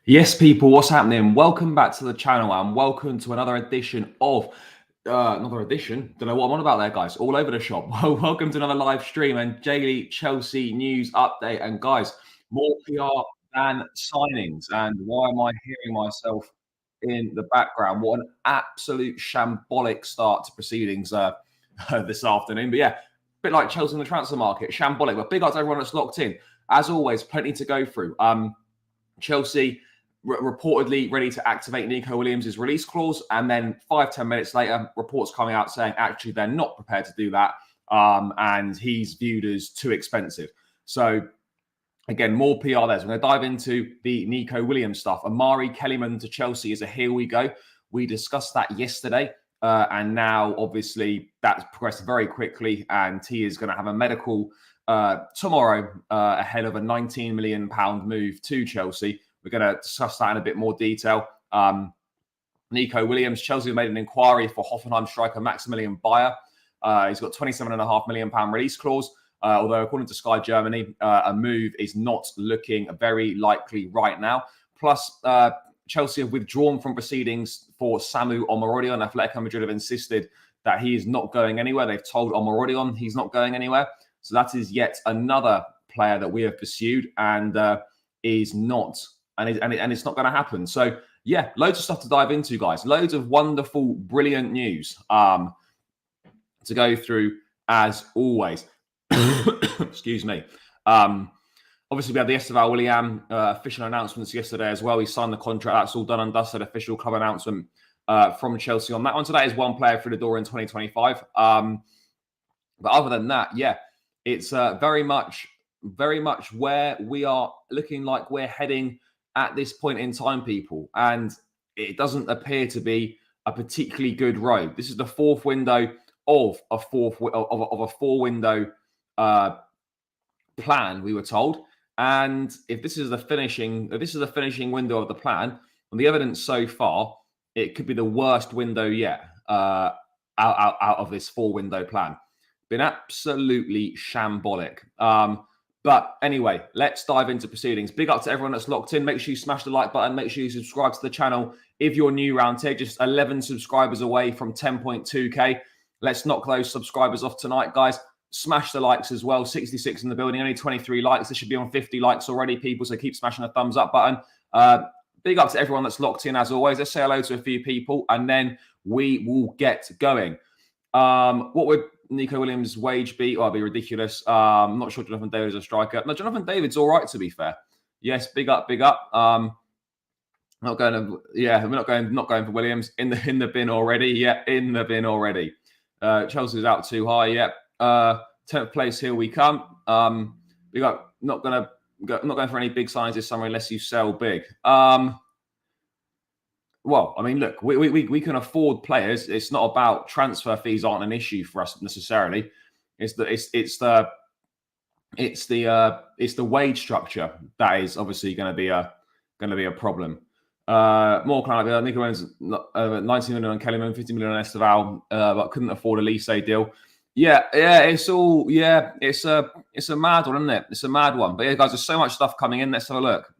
Yes, people, what's happening? Welcome back to the channel and welcome to another edition of another edition. Don't know what I'm on about there, guys. All over the shop. Well, welcome to another live stream and daily Chelsea news update. And guys, more PR than signings. And why am I hearing myself in the background? What an absolute shambolic start to proceedings this afternoon. But yeah, a bit like Chelsea in the transfer market, shambolic. But big up to everyone that's locked in. As always, plenty to go through. Chelsea reportedly ready to activate Nico Williams' release clause. And then 5-10 minutes later, reports coming out saying actually they're not prepared to do that. And he's viewed as too expensive. So again, more PR there. So we're going to dive into the Nico Williams stuff. Omari Kellyman to Chelsea is a here we go. We discussed that yesterday. And now, obviously, that's progressed very quickly. And he is going to have a medical tomorrow ahead of a £19 million move to Chelsea. We're going to discuss that in a bit more detail. Nico Williams, Chelsea have made an inquiry for Hoffenheim striker Maximilian Bayer. He's got £27.5 million release clause. Although, according to Sky Germany, a move is not looking very likely right now. Plus, Chelsea have withdrawn from proceedings for Samu Omorodion. Atletico Madrid have insisted that he is not going anywhere. They've told Omorodion he's not going anywhere. So that is yet another player that we have pursued and is not, and it's not going to happen. So yeah, loads of stuff to dive into, guys. Loads of wonderful, brilliant news to go through as always. Excuse me. Obviously, we had the Esteval William official announcements yesterday as well. He signed the contract. That's all done and dusted. Official club announcement from Chelsea on that one. So that is one player through the door in 2025. But other than that, yeah, it's very much where we are looking like we're heading at this point in time, people. And it doesn't appear to be a particularly good road. This is the fourth window of a four-window plan, we were told. And if this is the finishing window of the plan, on the evidence so far, it could be the worst window yet out of this four-window plan. Been absolutely shambolic. But anyway, let's dive into proceedings. Big up to everyone that's locked in. Make sure you smash the like button. Make sure you subscribe to the channel if you're new around here. Just 11 subscribers away from 10.2k. Let's knock those subscribers off tonight, guys. Smash the likes as well. 66 in the building, only 23 likes. This should be on 50 likes already, people. So keep smashing the thumbs up button. Big up to everyone that's locked in as always. Let's say hello to a few people and then we will get going. What would Nico Williams' wage be? Oh, it'd be ridiculous. I'm not sure Jonathan David is a striker. No, Jonathan David's all right, to be fair. Yes, big up, big up. Not going to, yeah, we're not going for Williams in the bin already. Yeah, in the bin already. Chelsea's out too high. Yeah. 10th place, here we come. We got not going for any big signs this summer unless you sell big. Well, I mean, look, we can afford players. It's not about transfer fees aren't an issue for us necessarily. It's the wage structure that is obviously going to be a problem. More kind of Nico Williams, 19 million on Kellyman, 50 million on Esteval, but couldn't afford a Olise deal. Yeah, it's all it's a mad one, isn't it? It's a mad one. But yeah, guys, there's so much stuff coming in. Let's have a look.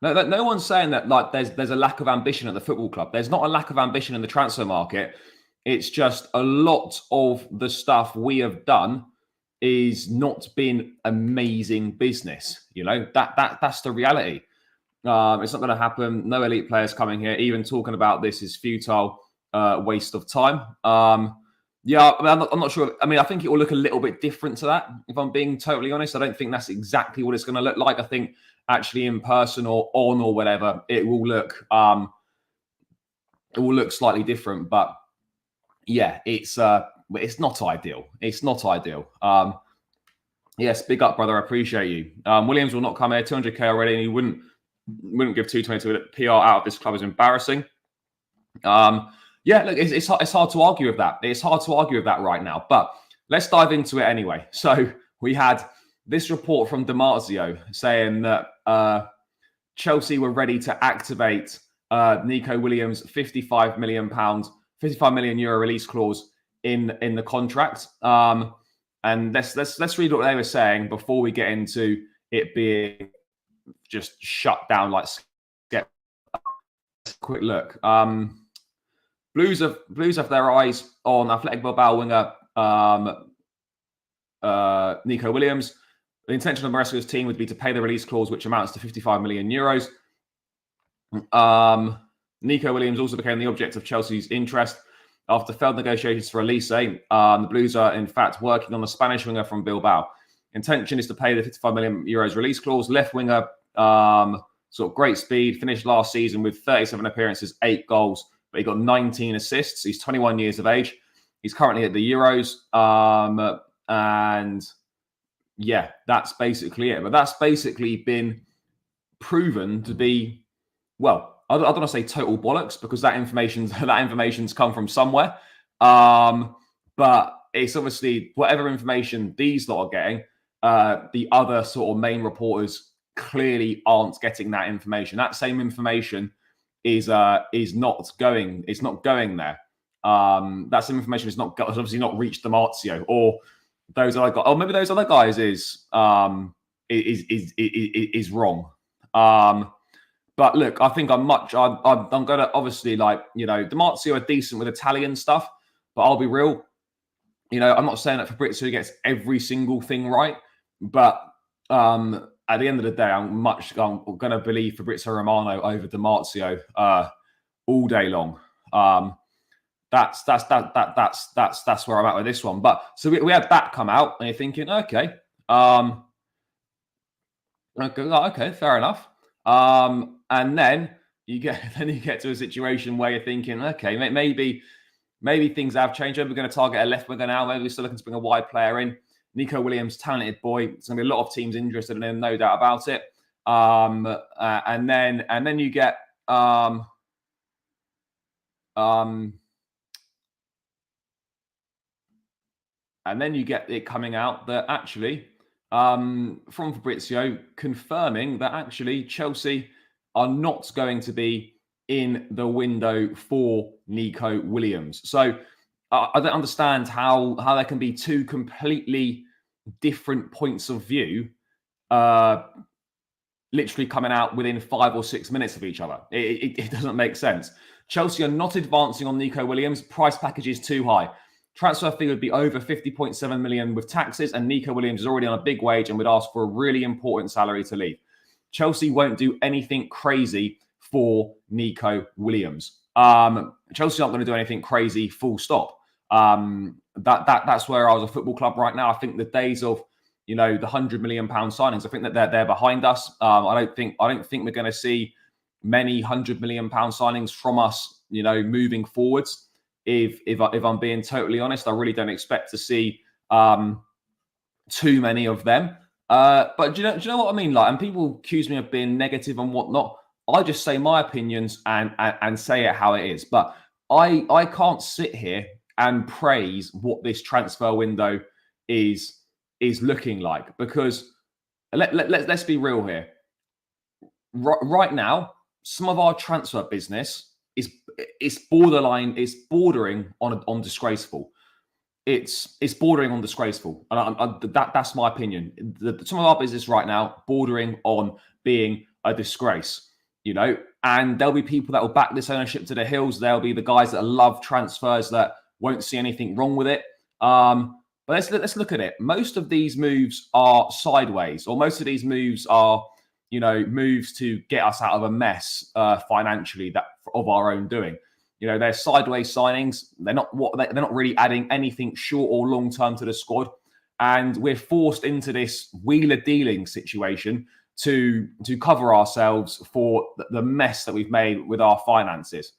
No one's saying that like there's a lack of ambition at the football club. There's not a lack of ambition in the transfer market. It's just a lot of the stuff we have done is not been amazing business. You know, that's the reality. It's not going to happen. No elite players coming here. Even talking about this is futile, waste of time. Yeah, I mean, I'm not sure. I mean, I think it will look a little bit different to that. If I'm being totally honest, I don't think that's exactly what it's going to look like. I think actually in person or on or whatever, it will look slightly different. But yeah, it's not ideal. It's not ideal. Yes, big up, brother. I appreciate you. Williams will not come here. 200k already, and he wouldn't give 220 to it. PR out of this club is embarrassing. Yeah, look, it's hard to argue with that. It's hard to argue with that right now. But let's dive into it anyway. So we had this report from DiMarzio saying that Chelsea were ready to activate Nico Williams' £55 million release clause in the contract. And let's read what they were saying before we get into it being just shut down. Like, get a quick look. Blues have their eyes on Athletic Bilbao winger Nico Williams. The intention of Maresca's team would be to pay the release clause, which amounts to 55 million euros. Nico Williams also became the object of Chelsea's interest after failed negotiations for Olise. The Blues are, in fact, working on the Spanish winger from Bilbao. Intention is to pay the 55 million euros release clause. Left winger, sort of great speed, finished last season with 37 appearances, 8 goals, but he got 19 assists. He's 21 years of age. He's currently at the Euros. And yeah, that's basically it. But that's basically been proven to be, well, I don't want to say total bollocks because that information's come from somewhere. But it's obviously whatever information these lot are getting, the other sort of main reporters clearly aren't getting that information. That same information is not going there. That same information has obviously not reached Damartio or those other guys. Or maybe those other guys is wrong. But look, I think I'm going to obviously, like, you know, Damartio are decent with Italian stuff, but I'll be real. You know, I'm not saying that Fabrizio gets every single thing right, but at the end of the day, I'm going to believe Fabrizio Romano over Damartio all day long. That's where I'm at with this one. But so we had that come out, and you're thinking, okay, fair enough. And then you get to a situation where you're thinking, okay, maybe things have changed. Maybe we're going to target a left winger now. Maybe we're still looking to bring a wide player in. Nico Williams, talented boy. There's going to be a lot of teams interested in him, no doubt about it. And then you get and then you get it coming out that actually, from Fabrizio, confirming that actually Chelsea are not going to be in the window for Nico Williams. So I don't understand how there can be two completely different points of view literally coming out within 5 or 6 minutes of each other. It doesn't make sense. Chelsea are not advancing on Nico Williams. Price package is too high. Transfer fee would be over 50.7 million with taxes, and Nico Williams is already on a big wage and would ask for a really important salary to leave. Chelsea won't do anything crazy for Nico Williams. Chelsea aren't going to do anything crazy, full stop. That's where I was a football club right now. I think the days of, you know, the £100 million signings, I think that they're behind us. I don't think we're going to see many £100 million signings from us, you know, moving forwards. If I'm being totally honest, I really don't expect to see too many of them. But do you know what I mean? Like, and people accuse me of being negative and whatnot. I just say my opinions and say it how it is. But I can't sit here and praise what this transfer window is looking like, because let's be real here. Right now, some of our transfer business is bordering on disgraceful. It's bordering on disgraceful, and that's my opinion. Some of our business right now bordering on being a disgrace, you know. And there'll be people that will back this ownership to the hills. There'll be the guys that love transfers that won't see anything wrong with it. But let's look at it. Most of these moves are sideways, or most of these moves are, you know, moves to get us out of a mess financially that of our own doing. You know, they're sideways signings. They're not really adding anything short or long term to the squad, and we're forced into this wheeler dealing situation to cover ourselves for the mess that we've made with our finances.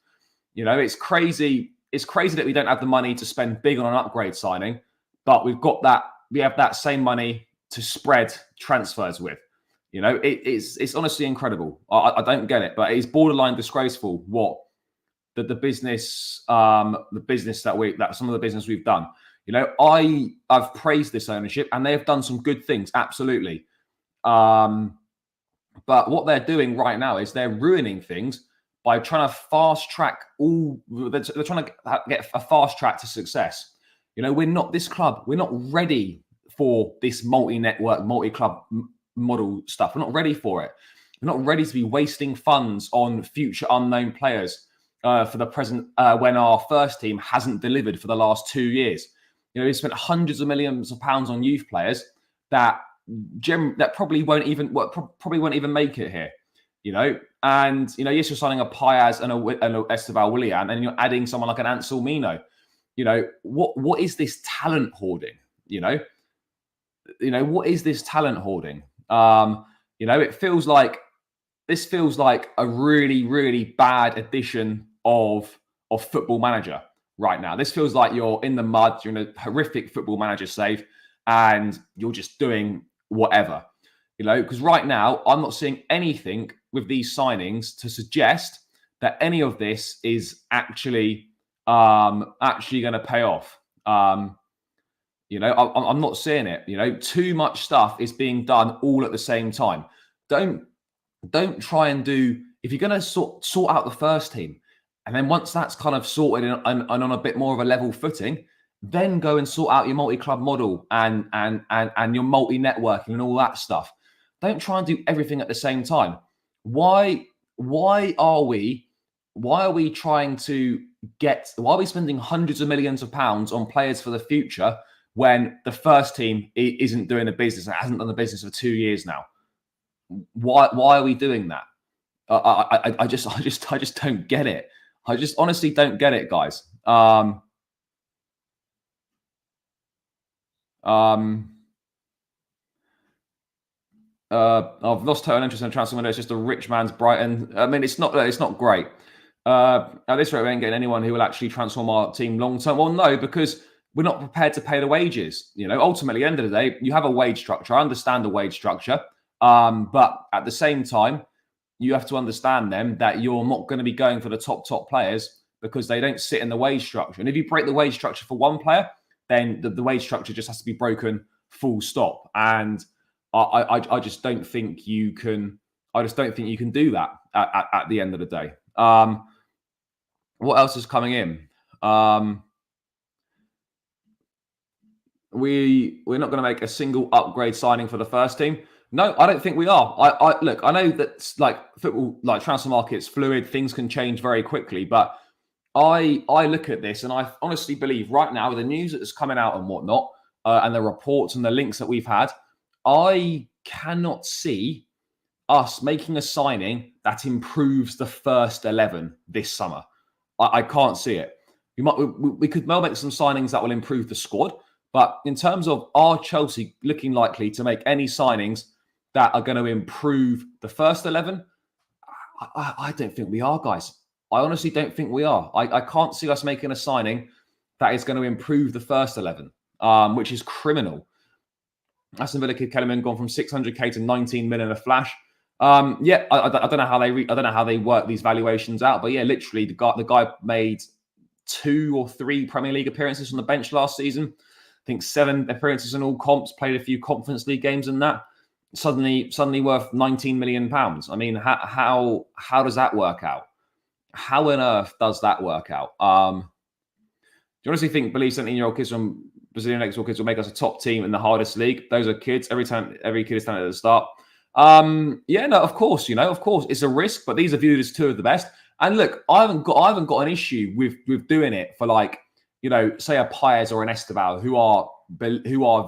You know, it's crazy. It's crazy that we don't have the money to spend big on an upgrade signing, but we have that same money to spread transfers with. You know, it's honestly incredible. I don't get it, but it's borderline disgraceful what the business that some of the business we've done. You know, I've praised this ownership and they have done some good things, absolutely. But what they're doing right now is they're ruining things by trying to fast track they're trying to get a fast track to success. You know, we're not ready for this multi-network, multi-club model stuff. We're not ready for it. We're not ready to be wasting funds on future unknown players for the present when our first team hasn't delivered for the last 2 years. We spent hundreds of millions of pounds on youth players that probably won't even make it here. And yes, you're signing a Payas and a Esteban Willian, and you're adding someone like an Ansel Mino. What is this talent hoarding? What is this talent hoarding? It feels like a really, really bad edition of Football Manager right now. This feels like you're in the mud, you're in a horrific Football Manager save, and you're just doing whatever. Because right now I'm not seeing anything with these signings to suggest that any of this is actually going to pay off. I'm not seeing it. Too much stuff is being done all at the same time. Don't try and do, if you're going to sort out the first team, and then once that's kind of sorted and on a bit more of a level footing, then go and sort out your multi-club model and your multi-networking and all that stuff. Don't try and do everything at the same time. Why are we spending hundreds of millions of pounds on players for the future when the first team isn't doing the business and hasn't done the business for 2 years now? Why are we doing that? I just don't get it. I just honestly don't get it, guys. I've lost total interest in transfer window. It's just a rich man's Brighton. I mean, it's not great. At this rate, we ain't getting anyone who will actually transform our team long term. Well, no, because we're not prepared to pay the wages. Ultimately, at the end of the day, you have a wage structure. I understand the wage structure. But at the same time, you have to understand that you're not going to be going for the top players because they don't sit in the wage structure. And if you break the wage structure for one player, then the wage structure just has to be broken full stop. And I just don't think you can. I just don't think you can do that at the end of the day. What else is coming in? We're not going to make a single upgrade signing for the first team. No, I don't think we are. Look, I know that football, transfer market's fluid, things can change very quickly, but I look at this and I honestly believe right now with the news that's coming out and whatnot, and the reports and the links that we've had, I cannot see us making a signing that improves the first 11 this summer. I can't see it. We could well make some signings that will improve the squad, but in terms of our Chelsea looking likely to make any signings that are going to improve the first 11, I don't think we are, guys. I honestly don't think we are. I can't see us making a signing that is going to improve the first 11, which is criminal. Aston Villa kid Kellyman gone from 600k to 19 million a flash. I don't know how they work these valuations out, but yeah, literally the guy made 2 or 3 Premier League appearances on the bench last season. I think 7 appearances in all comps, played a few Conference League games in that. Suddenly worth 19 million pounds. I mean, how does that work out? How on earth does that work out? Do you honestly think 17-year-old kids from Brazilian export kids will make us a top team in the hardest league? Those are kids. Every kid is talented at the start. Of course, it's a risk, but these are viewed as 2 of the best. And look, I haven't got an issue with doing it for say a Paez or an Esteban who are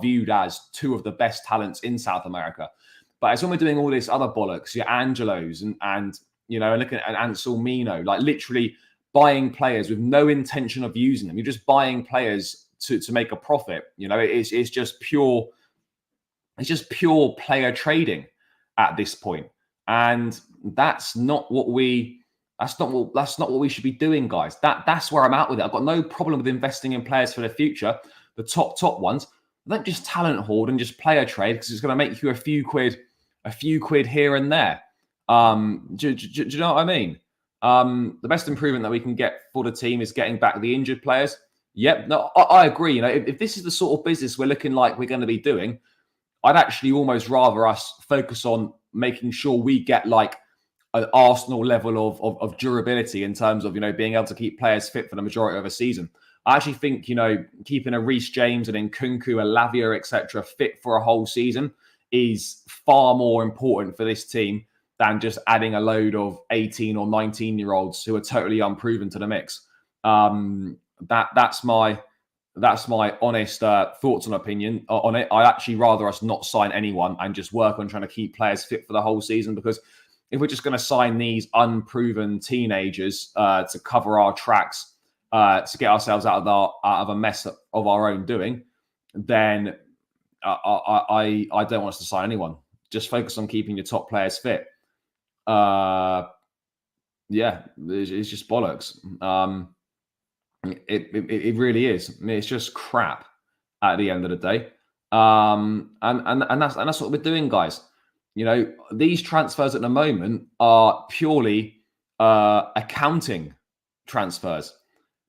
viewed as 2 of the best talents in South America. But it's when we're doing all this other bollocks, your Angelos and looking at Ansel Mino, literally buying players with no intention of using them. You're just buying players to make a profit. It's just pure player trading at this point. And that's not what we should be doing, guys. That's where I'm at with it. I've got no problem with investing in players for the future, the top ones. Don't just talent hoard and just player trade because it's going to make you a few quid here and there. Do you know what I mean? The best improvement that we can get for the team is getting back the injured players. Yep, no, I agree. If this is the sort of business we're looking like we're going to be doing, I'd actually almost rather us focus on making sure we get an Arsenal level of durability in terms of being able to keep players fit for the majority of a season. I actually think, keeping a Reece James and Nkunku, a Lavia, etc., fit for a whole season is far more important for this team than just adding a load of 18 or 19-year-olds who are totally unproven to the mix. That's my honest thoughts and opinion on it. I'd actually rather us not sign anyone and just work on trying to keep players fit for the whole season, because if we're just going to sign these unproven teenagers to cover our tracks, to get ourselves out of a mess of our own doing, then I don't want us to sign anyone. Just focus on keeping your top players fit. Yeah, it's just bollocks. It really is. I mean, it's just crap at the end of the day. And that's what we're doing, guys. These transfers at the moment are purely accounting transfers.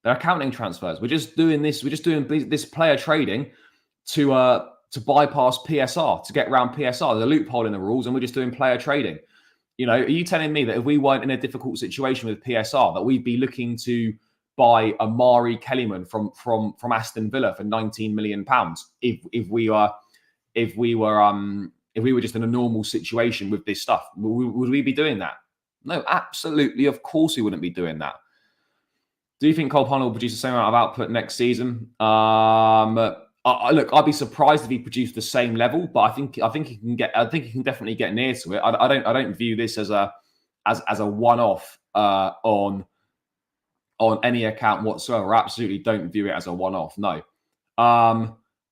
They're accounting transfers. We're just doing this. We're just doing this player trading to bypass PSR, to get around PSR. There's a loophole in the rules, and we're just doing player trading. Are you telling me that if we weren't in a difficult situation with PSR, that we'd be looking to buy Omari Kellyman from Aston Villa for £19 million if we were just in a normal situation with this stuff? Would we be doing that? No, absolutely. Of course, we wouldn't be doing that. Do you think Cole Palmer will produce the same amount of output next season? Look, I'd be surprised if he produced the same level, but I think he can definitely get near to it. I don't view this as a one-off on any account whatsoever. I absolutely don't view it as a one-off. No.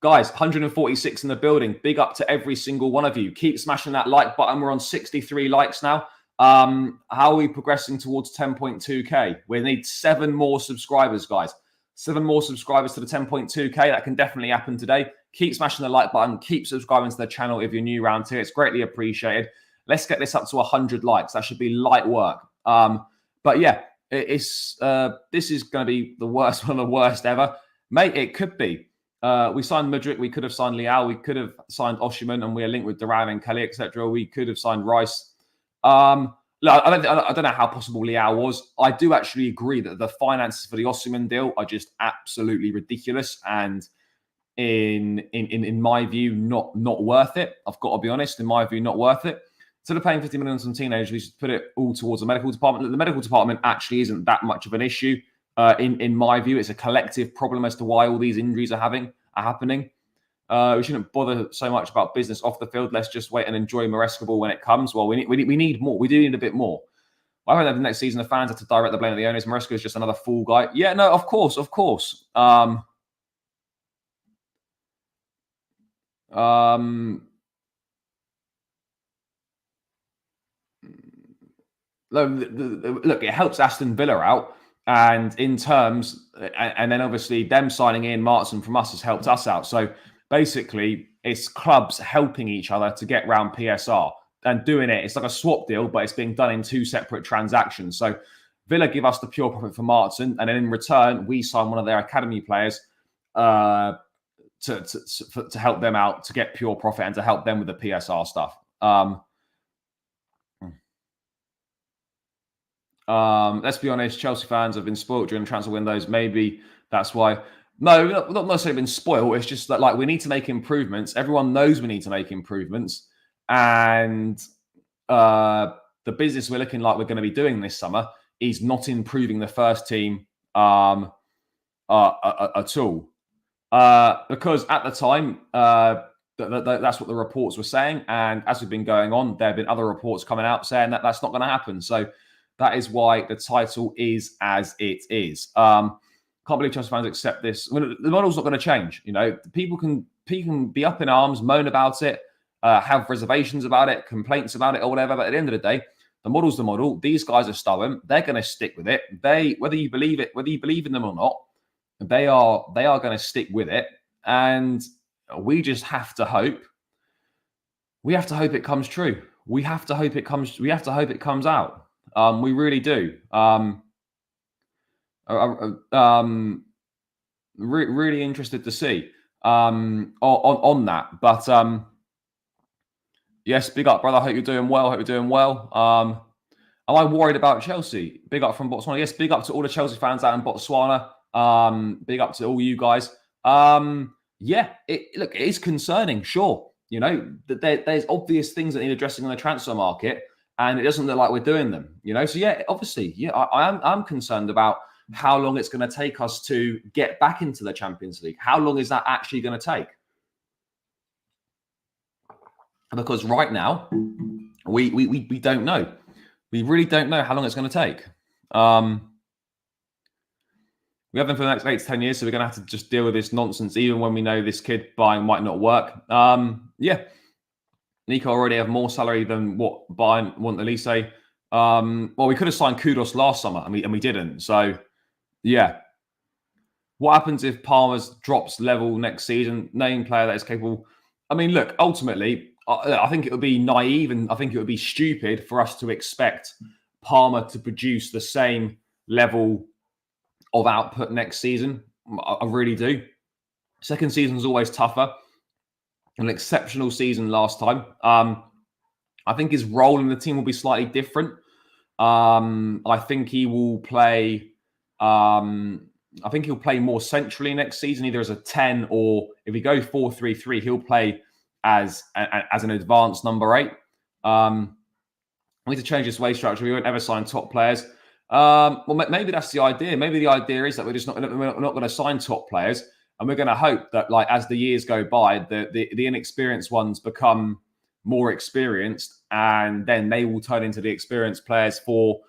Guys, 146 in the building. Big up to every single one of you. Keep smashing that like button. We're on 63 likes now. How are we progressing towards 10.2k? We need 7 more subscribers, guys. 7 more subscribers to the 10.2k. That can definitely happen today. Keep smashing the like button. Keep subscribing to the channel if you're new around here. It's greatly appreciated. Let's get this up to 100 likes. That should be light work. But yeah, this is going to be the worst, one of the worst ever. Mate, it could be. We signed Mudryk. We could have signed Leao. We could have signed Osimhen, and we are linked with Duran and Kelly, etc. We could have signed Rice. Look, I don't know how possible Leao was. I do actually agree that the finances for the Osimhen deal are just absolutely ridiculous, and in my view, not worth it. I've got to be honest. In my view, not worth it. Instead of paying 50 million on some teenagers, we should put it all towards the medical department. The medical department actually isn't that much of an issue. In my view, it's a collective problem as to why all these injuries are happening. We shouldn't bother so much about business off the field. Let's just wait and enjoy Maresca ball when it comes. Well, we need more. We do need a bit more. I hope that the next season the fans have to direct the blame at the owners. Maresca is just another fool guy. Yeah, no, of course. Look, it helps Aston Villa out. And in terms, and then obviously them signing in Martin from us has helped us out. So basically, it's clubs helping each other to get round PSR and doing it. It's like a swap deal, but it's being done in 2 separate transactions. So Villa give us the pure profit for Martin, and then in return, we sign one of their academy players to help them out to get pure profit and to help them with the PSR stuff. Let's be honest, Chelsea fans have been spoiled during the transfer windows. Maybe that's why. No, not necessarily been spoiled. It's just that we need to make improvements. Everyone knows we need to make improvements. And the business we're looking like we're going to be doing this summer is not improving the first team at all. Because at the time, that's what the reports were saying. And as we've been going on, there have been other reports coming out saying that that's not going to happen. So that is why the title is as it is. Can't believe Chelsea fans accept this. The model's not going to change. People can be up in arms, moan about it, have reservations about it, complaints about it, or whatever. But at the end of the day, the model's the model. These guys are stubborn. They're going to stick with it. Whether you believe in them or not, they are going to stick with it. And we just have to hope. We have to hope it comes true. We have to hope it comes. We have to hope it comes out. We really do. Really interested to see on that. But yes, big up, brother. Hope you're doing well. Am I worried about Chelsea? Big up from Botswana. Yes, big up to all the Chelsea fans out in Botswana. Big up to all you guys. Yeah, look, it is concerning, sure. You know, there's obvious things that need addressing on the transfer market, and it doesn't look like we're doing them. You know, so yeah, obviously, yeah, I'm concerned about how long it's going to take us to get back into the Champions League. How long is that actually going to take? Because right now, we don't know. We really don't know how long it's going to take. We have them for the next 8 to 10 years, so we're going to have to just deal with this nonsense, even when we know this kid buying might not work. Yeah. Nico already have more salary than what Bayern want Olise. Well, we could have signed Kudos last summer, and we didn't. So, yeah. What happens if Palmer's drops level next season? Name player that is capable. I mean, look, ultimately, I think it would be naive and I think it would be stupid for us to expect Palmer to produce the same level of output next season. I really do. Second season is always tougher. An exceptional season last time. I think his role in the team will be slightly different. I think he will play. I think he'll play more centrally next season, either as a 10 or if we go 4-3-3, he'll play as an advanced number 8. We need to change this wage structure. We won't ever sign top players. Well, maybe that's the idea. Maybe the idea is that we're not going to sign top players, and we're going to hope that, like, as the years go by, the inexperienced ones become more experienced, and then they will turn into the experienced players for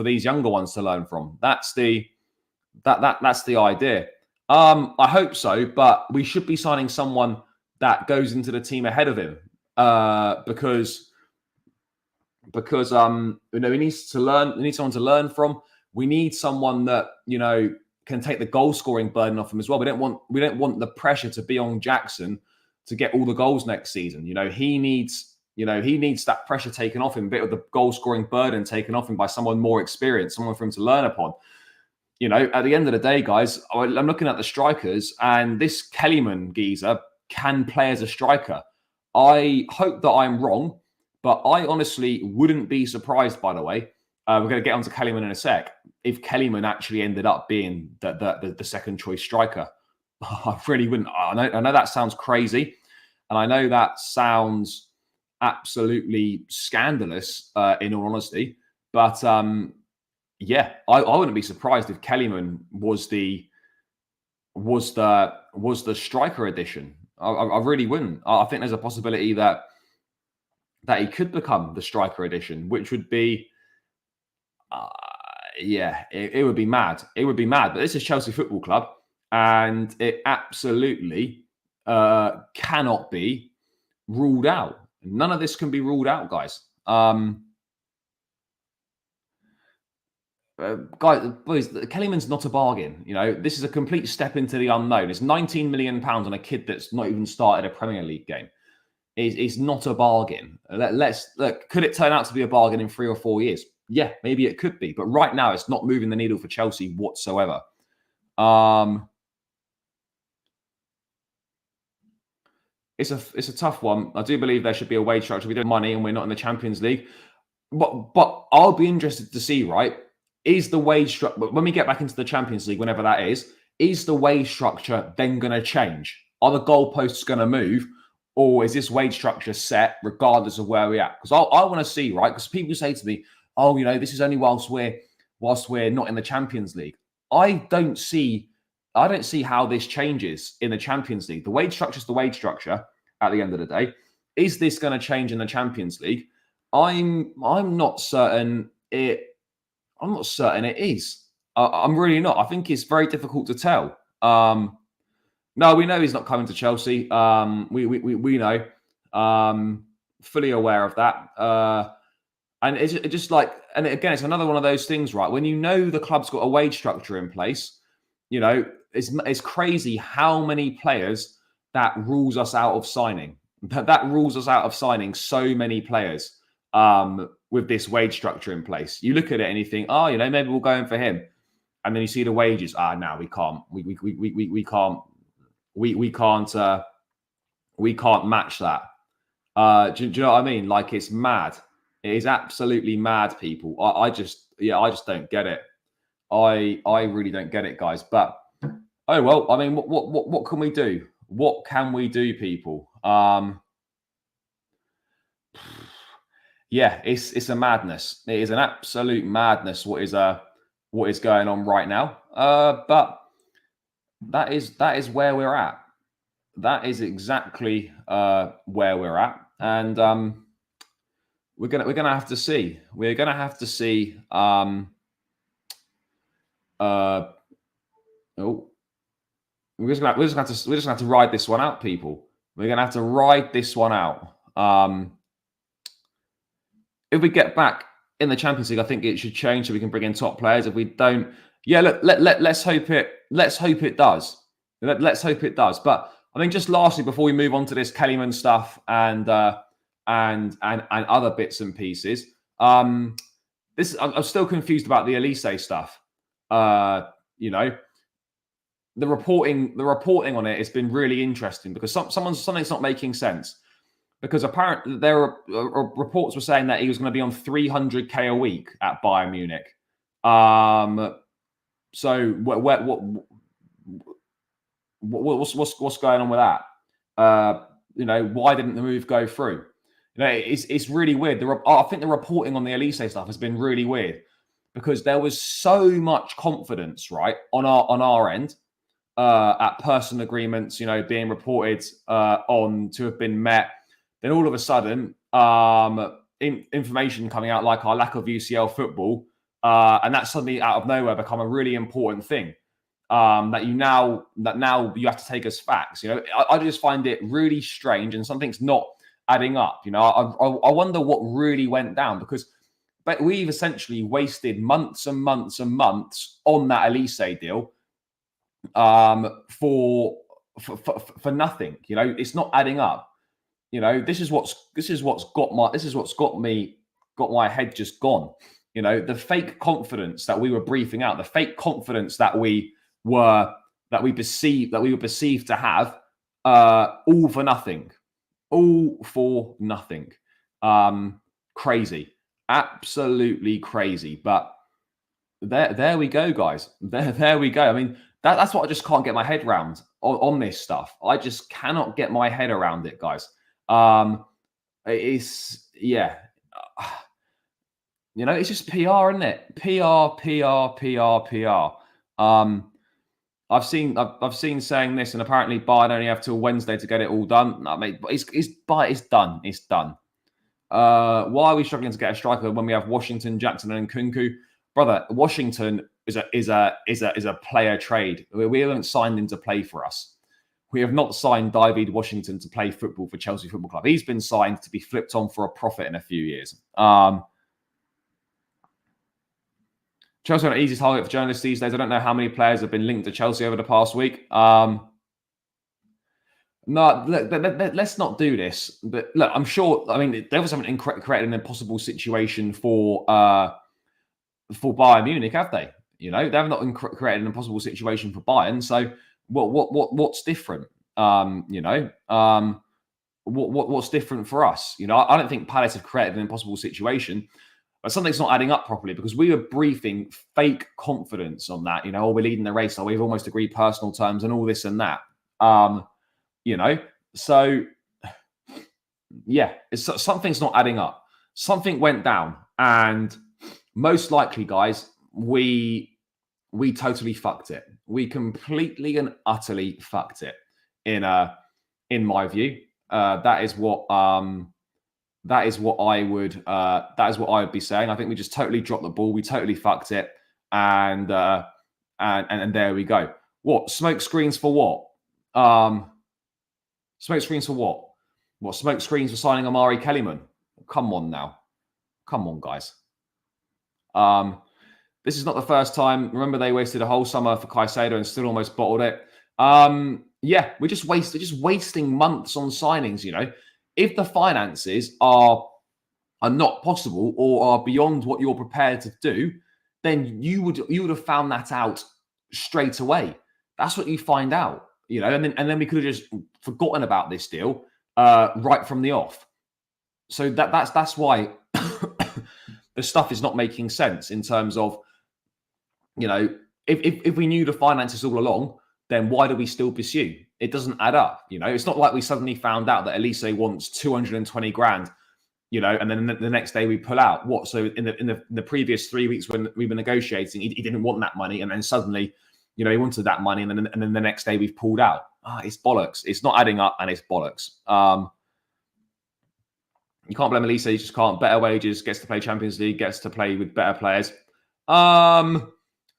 these younger ones to learn from. That's the idea. I hope so, but we should be signing someone that goes into the team ahead of him, because you know, he needs to learn. We need someone to learn from. We need someone that, you know, can take the goal scoring burden off him as well. We don't want the pressure to be on Jackson to get all the goals next season. You know, he needs that pressure taken off him, a bit of the goal scoring burden taken off him by someone more experienced, someone for him to learn upon. You know, at the end of the day, guys, I'm looking at the strikers, and this Kellyman geezer can play as a striker. I hope that I'm wrong, but I honestly wouldn't be surprised, by the way. We're going to get onto Kellyman in a sec. If Kellyman actually ended up being the second choice striker, I really wouldn't. I know that sounds crazy, and I know that sounds absolutely scandalous, in all honesty. But yeah, I wouldn't be surprised if Kellyman was the striker edition. I really wouldn't. I think there's a possibility that he could become the striker edition, which would be, yeah, it would be mad. It would be mad. But this is Chelsea Football Club, and it absolutely cannot be ruled out. None of this can be ruled out, guys. Guys, boys, Kellyman's not a bargain. You know, this is a complete step into the unknown. It's £19 million on a kid that's not even started a Premier League game. It's not a bargain. Let's look. Could it turn out to be a bargain in 3 or 4 years? Yeah, maybe it could be. But right now, it's not moving the needle for Chelsea whatsoever. It's a tough one. I do believe there should be a wage structure. We don't have money, and we're not in the Champions League. But I'll be interested to see, right? Is the wage structure, when we get back into the Champions League, whenever that is the wage structure then going to change? Are the goalposts going to move? Or is this wage structure set regardless of where we're at? Because I want to see, right? Because people say to me, oh, you know, this is only whilst we're not in the Champions League. I don't see how this changes in the Champions League. The wage structure is the wage structure at the end of the day. Is this going to change in the Champions League? I'm not certain it is. I'm really not. I think it's very difficult to tell. No, we know he's not coming to Chelsea. We know. Fully aware of that. And it's just like, and again, it's another one of those things, right? When you know the club's got a wage structure in place, you know, it's crazy how many players that rules us out of signing. That rules us out of signing so many players with this wage structure in place. You look at it and you think, oh, you know, maybe we'll go in for him. And then you see the wages. No, we can't. We can't. We can't match that. Do you know what I mean? Like, it's mad. It is absolutely mad, people. I just don't get it. I really don't get it, guys. But oh well. I mean, what can we do? What can we do, people? Yeah, it's a madness. It is an absolute madness. What is going on right now? But that is where we're at. That is exactly where we're at, and we're gonna have to see. We're gonna have to see. We're just gonna have to ride this one out, people. We're gonna have to ride this one out. If we get back in the Champions League, I think it should change so we can bring in top players. If we don't, yeah, look, let's hope it. Let's hope it does. Let's hope it does. But I mean, just lastly, before we move on to this Kellyman stuff and other bits and pieces, I'm still confused about the Olise stuff. You know, the reporting on it has been really interesting because something's not making sense. Because apparently there are reports were saying that he was going to be on 300k a week at Bayern Munich. So what's going on with that? You know, why didn't the move go through? You know, it's really weird. I think the reporting on the Olise stuff has been really weird because there was so much confidence, right, on our end at personal agreements, you know, being reported on to have been met. Then all of a sudden, information coming out like our lack of UCL football, and that's suddenly out of nowhere become a really important thing that now you have to take as facts. You know, I just find it really strange, and something's not adding up. You know, I wonder what really went down because we've essentially wasted months and months and months on that Olise deal for nothing. You know, it's not adding up. You know, this is what's got my head just gone. You know, the fake confidence that we were briefing out, the fake confidence that we were perceived to have, all for nothing. Crazy, absolutely crazy. But there we go, guys. There we go. I mean, that's what I just can't get my head around on this stuff. I just cannot get my head around it, guys. It's yeah, you know, it's just PR, isn't it? PR. I've seen saying this, and apparently Bayern only have till Wednesday to get it all done. No, mate, but it's done. It's done. Why are we struggling to get a striker when we have Washington, Jackson, and Nkunku? Brother, Washington is a player trade. We haven't signed him to play for us. We have not signed David Washington to play football for Chelsea Football Club. He's been signed to be flipped on for a profit in a few years. Chelsea are an easy target for journalists these days. I don't know how many players have been linked to Chelsea over the past week. No, look, let's not do this. But look, I'm sure. I mean, they also haven't created an impossible situation for Bayern Munich, have they? You know, they have not created an impossible situation for Bayern. So what's different? You know, what's different for us? You know, I don't think Palace have created an impossible situation. But something's not adding up properly because we were briefing fake confidence on that. You know, we're leading the race. We've almost agreed personal terms and all this and that. You know, so yeah, something's not adding up. Something went down, and most likely, guys, we totally fucked it. We completely and utterly fucked it. In my view, that is what I would be saying. I think we just totally dropped the ball. We totally fucked it, and there we go. What smoke screens for what? Smoke screens for what? What smoke screens for signing Omari Kellyman? Come on now, come on, guys. This is not the first time. Remember, they wasted a whole summer for Caicedo and still almost bottled it. Yeah, we're just wasting months on signings. You know, if the finances are not possible or are beyond what you're prepared to do, then you would have found that out straight away. That's what you find out, you know, and then we could have just forgotten about this deal right from the off. So that's why the stuff is not making sense in terms of You know, if we knew the finances all along, then why do we still pursue? It doesn't add up. You know, it's not like we suddenly found out that Olise wants 220 grand, you know, and then the next day we pull out. What? So in the previous 3 weeks when we were negotiating, he didn't want that money, and then suddenly, you know, he wanted that money, and then the next day we've pulled out. It's bollocks. It's not adding up, and it's bollocks. You can't blame Olise. You just can't. Better wages, gets to play Champions League, gets to play with better players.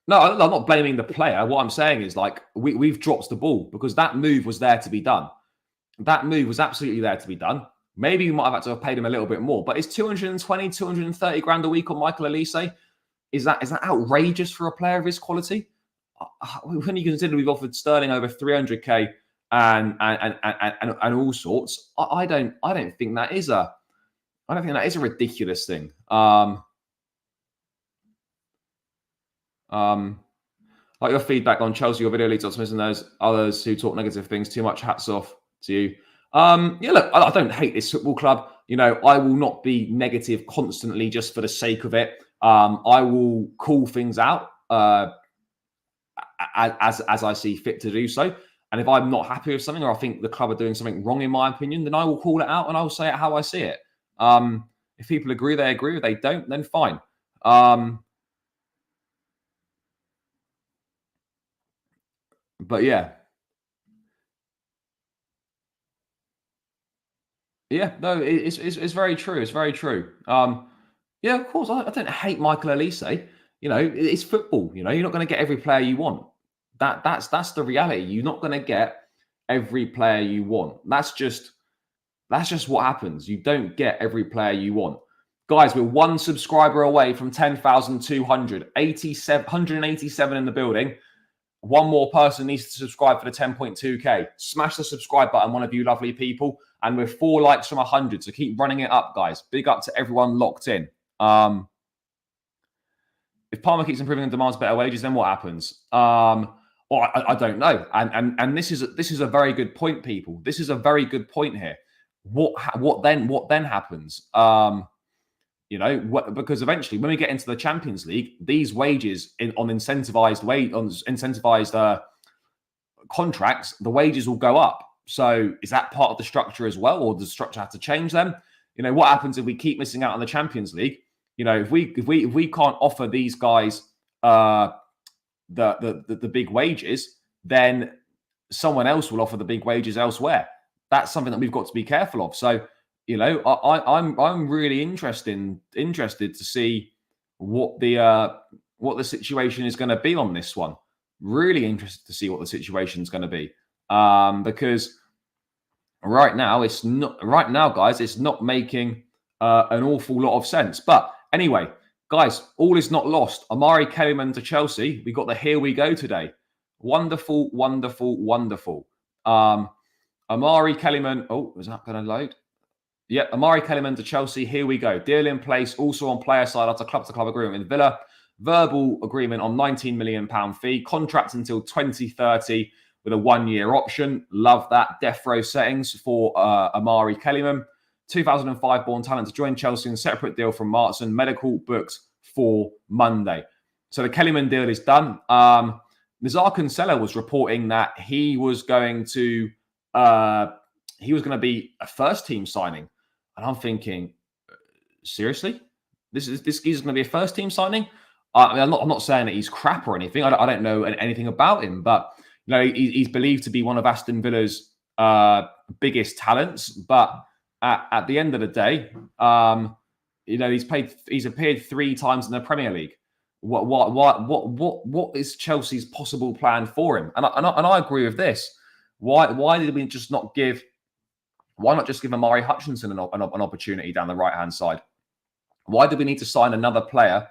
No, I'm not blaming the player. What I'm saying is, like, we've dropped the ball because that move was there to be done. That move was absolutely there to be done. Maybe we might have had to have paid him a little bit more, but it's 220, 230 grand a week on Michael Olise. Is that outrageous for a player of his quality? When you consider we've offered Sterling over 300k and all sorts, I don't think that is a ridiculous thing. Like your feedback on Chelsea, your video leads optimism. Those others who talk negative things too much. Hats off to you. Yeah, look, I don't hate this football club. You know, I will not be negative constantly just for the sake of it. I will call things out as I see fit to do so. And if I'm not happy with something, or I think the club are doing something wrong, in my opinion, then I will call it out and I will say it how I see it. If people agree, they agree. If they don't, then fine. But yeah. Yeah, no, it's very true. It's very true. Yeah, of course, I don't hate Michael Olise. You know, it's football. You know, you're not going to get every player you want. That's the reality. You're not going to get every player you want. That's just what happens. You don't get every player you want. Guys, we're one subscriber away from 10,200. 187 in the building. One more person needs to subscribe for the 10.2k. Smash the subscribe button, one of you lovely people. And we're 4 likes from 100. So keep running it up, guys. Big up to everyone locked in. If Palmer keeps improving and demands better wages, then what happens? Well, I don't know. And this is a very good point, people. This is a very good point here. What then happens? You know, because eventually, when we get into the Champions League, these wages on incentivized contracts, the wages will go up. So, is that part of the structure as well, or does the structure have to change them? You know, what happens if we keep missing out on the Champions League? You know, if we can't offer these guys the big wages, then someone else will offer the big wages elsewhere. That's something that we've got to be careful of. So, you know, I'm really interested to see what the situation is going to be on this one. Really interested to see what the situation is going to be, because right now, guys, it's not making an awful lot of sense. But anyway, guys, all is not lost. Omari Kellyman to Chelsea. We got the here we go today. Wonderful, wonderful, wonderful. Omari Kellyman. Oh, is that going to load? Yeah, Omari Kellyman to Chelsea. Here we go. Deal in place. Also on player side after club-to-club agreement with Villa. Verbal agreement on £19 million fee. Contract until 2030 with a 1-year option. Love that. Death row settings for Omari Kellyman. 2005 born talent to join Chelsea in separate deal from Martin. Medical booked for Monday. So the Kellyman deal is done. Nizar Kinsella was reporting that he was going to be a first team signing. And I'm thinking, seriously? This geezer's going to be a first team signing? I mean, I'm not saying that he's crap or anything. I don't know anything about him, but you know, he's believed to be one of Aston Villa's biggest talents. But at the end of the day, you know, he's appeared 3 times in the Premier League. What is Chelsea's possible plan for him? And I agree with this. Why did we just not give? Why not just give Amari Hutchinson an opportunity down the right-hand side? Why do we need to sign another player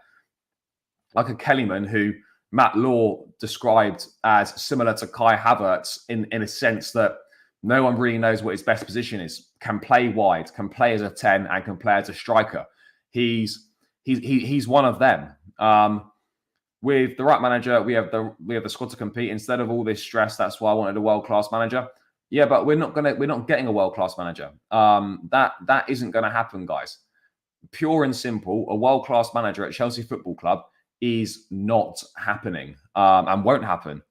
like a Kellyman, who Matt Law described as similar to Kai Havertz in a sense that no one really knows what his best position is? Can play wide, can play as a 10, and can play as a striker. He's one of them. With the right manager, we have the squad to compete. Instead of all this stress, that's why I wanted a world-class manager. Yeah, but we're not getting a world-class manager. That isn't going to happen, guys. Pure and simple, a world-class manager at Chelsea Football Club is not happening and won't happen.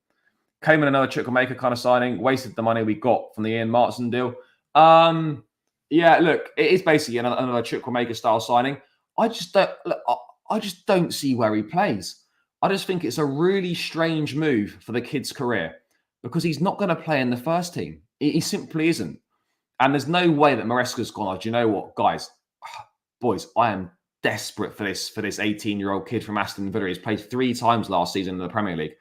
Came in another trickle maker kind of signing, wasted the money we got from the Ian Martin deal. Yeah, look, it is basically another trickle maker style signing. I just don't see where he plays. I just think it's a really strange move for the kid's career because he's not going to play in the first team. He simply isn't. And there's no way that Maresca's gone, do you know what, guys, boys, I am desperate for this 18-year-old kid from Aston Villa. He's played 3 times last season in the Premier League.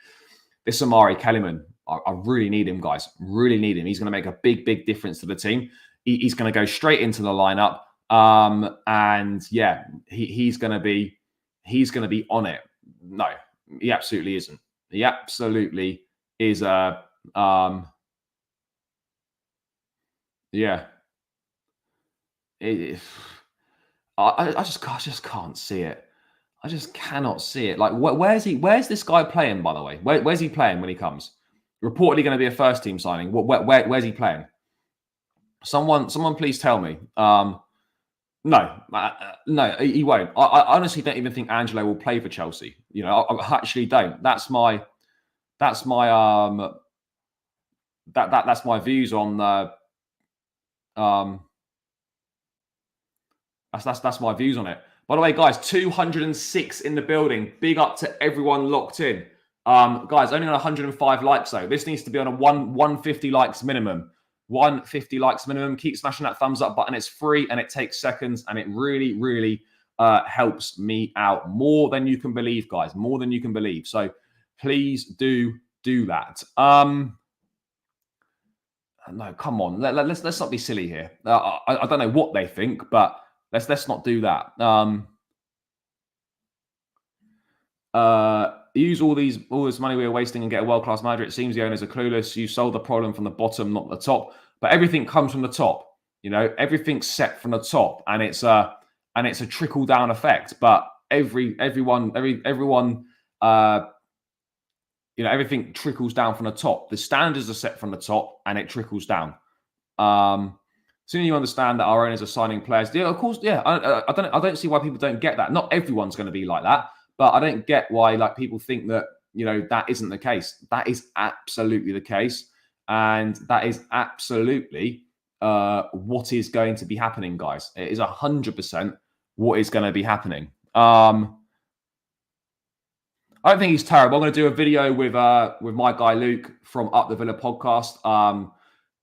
This Omari Kellyman, I really need him, guys. Really need him. He's going to make a big difference to the team. He's going to go straight into the lineup. And yeah, he's going to be on it. No, he absolutely isn't. He absolutely is yeah. I just can't see it. I just cannot see it. Like, where's this guy playing, by the way? Where's he playing when he comes? Reportedly going to be a first team signing. Where's he playing? Someone please tell me. No, he won't. I honestly don't even think Angelo will play for Chelsea. You know, I actually don't. That's my views on that's my views on it. By the way, guys, 206 in the building. Big up to everyone locked in. Guys, only on 105 likes though. This needs to be on a 150 likes minimum. 150 likes minimum. Keep smashing that thumbs up button. It's free and it takes seconds, and it really helps me out more than you can believe, guys. More than you can believe. So please do that. No, come on. Let's not be silly here. I don't know what they think, but let's not do that. Use all this money we are wasting and get a world-class manager. It seems the owners are clueless. You solve the problem from the bottom, not the top. But everything comes from the top. You know, everything's set from the top, and it's a trickle-down effect. But everyone, you know, everything trickles down from the top. The standards are set from the top, and it trickles down. Soon you understand that our owners are signing players. Yeah, of course. Yeah, I don't see why people don't get that. Not everyone's going to be like that, but I don't get why people think that, you know, that isn't the case. That is absolutely the case, and that is absolutely what is going to be happening, guys. It is 100% what is going to be happening. I don't think he's terrible. I'm going to do a video with my guy Luke from Up the Villa podcast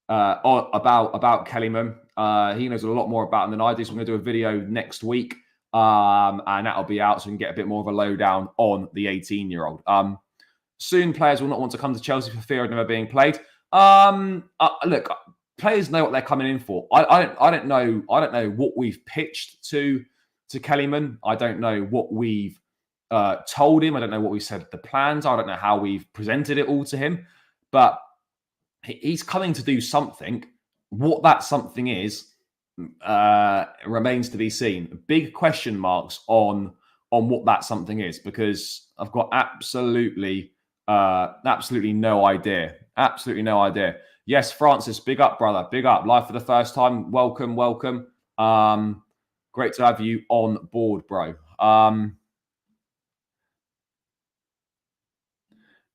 about Kellyman. He knows a lot more about him than I do, so I'm going to do a video next week, and that'll be out so we can get a bit more of a lowdown on the 18-year-old. Soon, players will not want to come to Chelsea for fear of never being played. Look, players know what they're coming in for. I don't know what we've pitched to Kellyman. I don't know what we've told him. I don't know what we said the plans are. I don't know how we've presented it all to him, but he's coming to do something. What that something is remains to be seen. Big question marks on what that something is, because I've got absolutely no idea. Absolutely no idea. Yes, Francis, big up, brother. Big up. Live for the first time. Welcome. Great to have you on board, bro.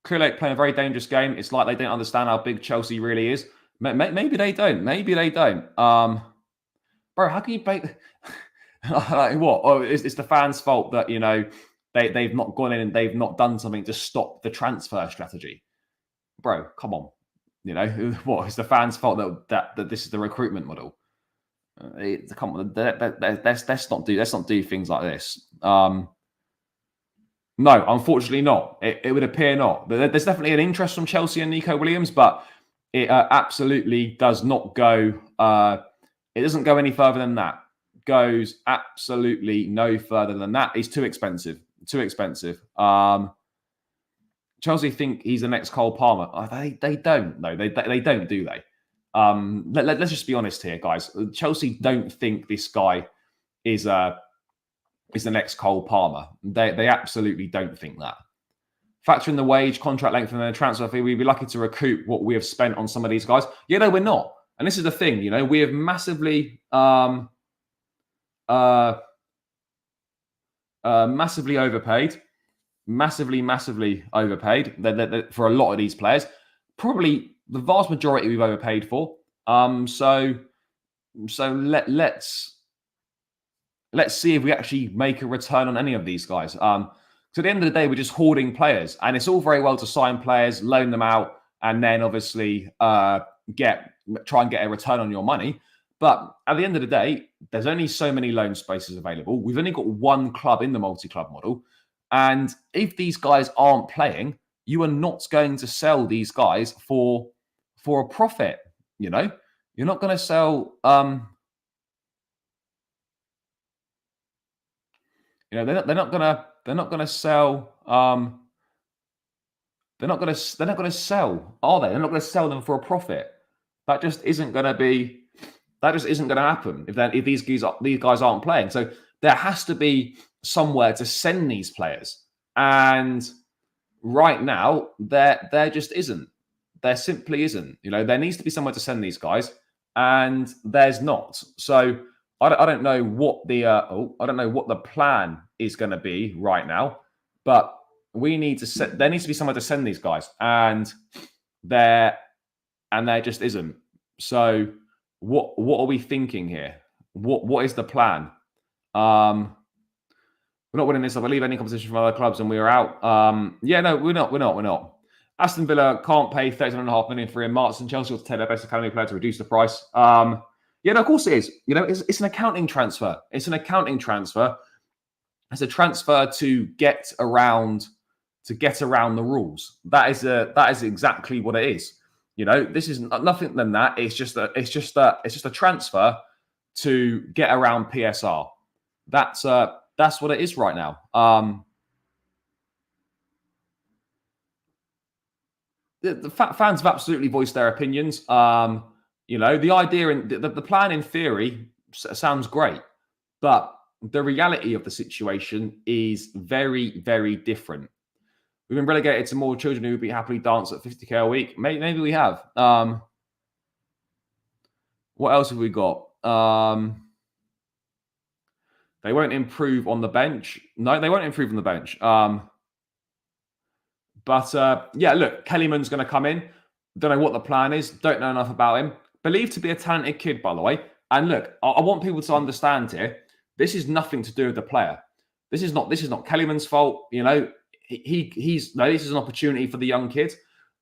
Krillek playing a very dangerous game. It's like they don't understand how big Chelsea really is. Maybe they don't. Bro, how can you bait? Like what? Oh, it's the fans' fault that, you know, they've not gone in and they've not done something to stop the transfer strategy. Bro, come on. You know what? It's the fans' fault that this is the recruitment model. Come on, let's not do things like this. No, unfortunately not. It would appear not. But there's definitely an interest from Chelsea and Nico Williams, but it absolutely does not go. It doesn't go any further than that. Goes absolutely no further than that. He's too expensive. Chelsea think he's the next Cole Palmer. They don't. No, they don't, do they? Let's just be honest here, guys. Chelsea don't think this guy is the next Cole Palmer. They absolutely don't think that. Factor in the wage, contract length, and then transfer fee. We'd be lucky to recoup what we have spent on some of these guys. Yeah, no, we're not. And this is the thing, you know, we have massively overpaid. massively, massively overpaid for a lot of these players. Probably the vast majority we've overpaid for. So let's see if we actually make a return on any of these guys. So at the end of the day, we're just hoarding players, and it's all very well to sign players, loan them out, and then obviously try and get a return on your money. But at the end of the day, there's only so many loan spaces available. We've only got one club in the multi-club model, and if these guys aren't playing, you are not going to sell these guys for a profit. You know, you're not going to sell. They're not gonna sell. They're not gonna sell, are they? They're not gonna sell them for a profit. That just isn't gonna be. That just isn't gonna happen if these guys aren't playing. So there has to be somewhere to send these players, and right now there just isn't. There simply isn't. There needs to be somewhere to send these guys, and there's not. So I don't know what the plan is going to be right now, but we need to there needs to be somewhere to send these guys, and there just isn't. So what are we thinking here? What is the plan? We're not winning this. I believe any competition from other clubs, and we are out. No, we're not. Aston Villa can't pay 13.5 million for Ian Martin. Chelsea will take their best academy player to reduce the price. Yeah, no, of course it is. It's an accounting transfer. It's an accounting transfer. It's a transfer to get around the rules. That is exactly what it is. This is nothing than that. It's just a transfer to get around PSR. That's what it is right now. The fans have absolutely voiced their opinions. The idea and the plan in theory sounds great, but the reality of the situation is very, very different. We've been relegated to more children who would be happily dance at 50k a week. Maybe we have. What else have we got? They won't improve on the bench. No, they won't improve on the bench. But look, Kellyman's going to come in. Don't know what the plan is. Don't know enough about him. Believed to be a talented kid, by the way. And look, I want people to understand here. This is nothing to do with the player. This is not Kellyman's fault. This is an opportunity for the young kid.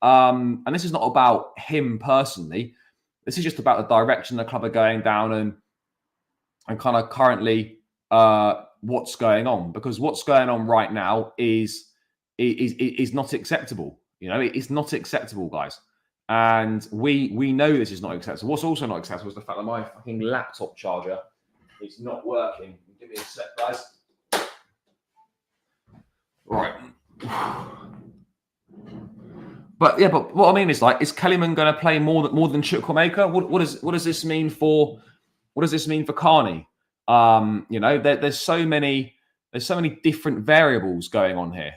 And this is not about him personally. This is just about the direction the club are going down and kind of currently what's going on. Because what's going on right now is not acceptable. It's not acceptable, guys. And we know this is not acceptable. What's also not acceptable is the fact that my fucking laptop charger is not working. Give me a sec, guys. Right. But what I mean is, is Kellyman going to play more than Chukwuemeka? What does this mean for Carney? There's so many different variables going on here.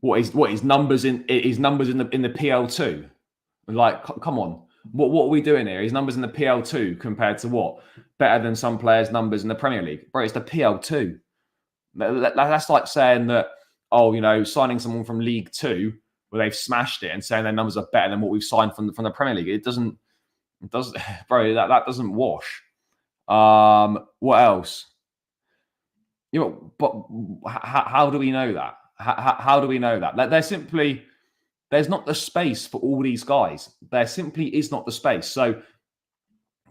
What is numbers in the PL2? Come on, what are we doing here? His numbers in the PL2 compared to what? Better than some players' numbers in the Premier League, bro. It's the PL2. That's like saying that signing someone from League 2 where they've smashed it and saying their numbers are better than what we've signed from the Premier League. It doesn't, bro. That doesn't wash. What else? But how do we know that? How do we know that? There's not the space for all these guys. There simply is not the space. So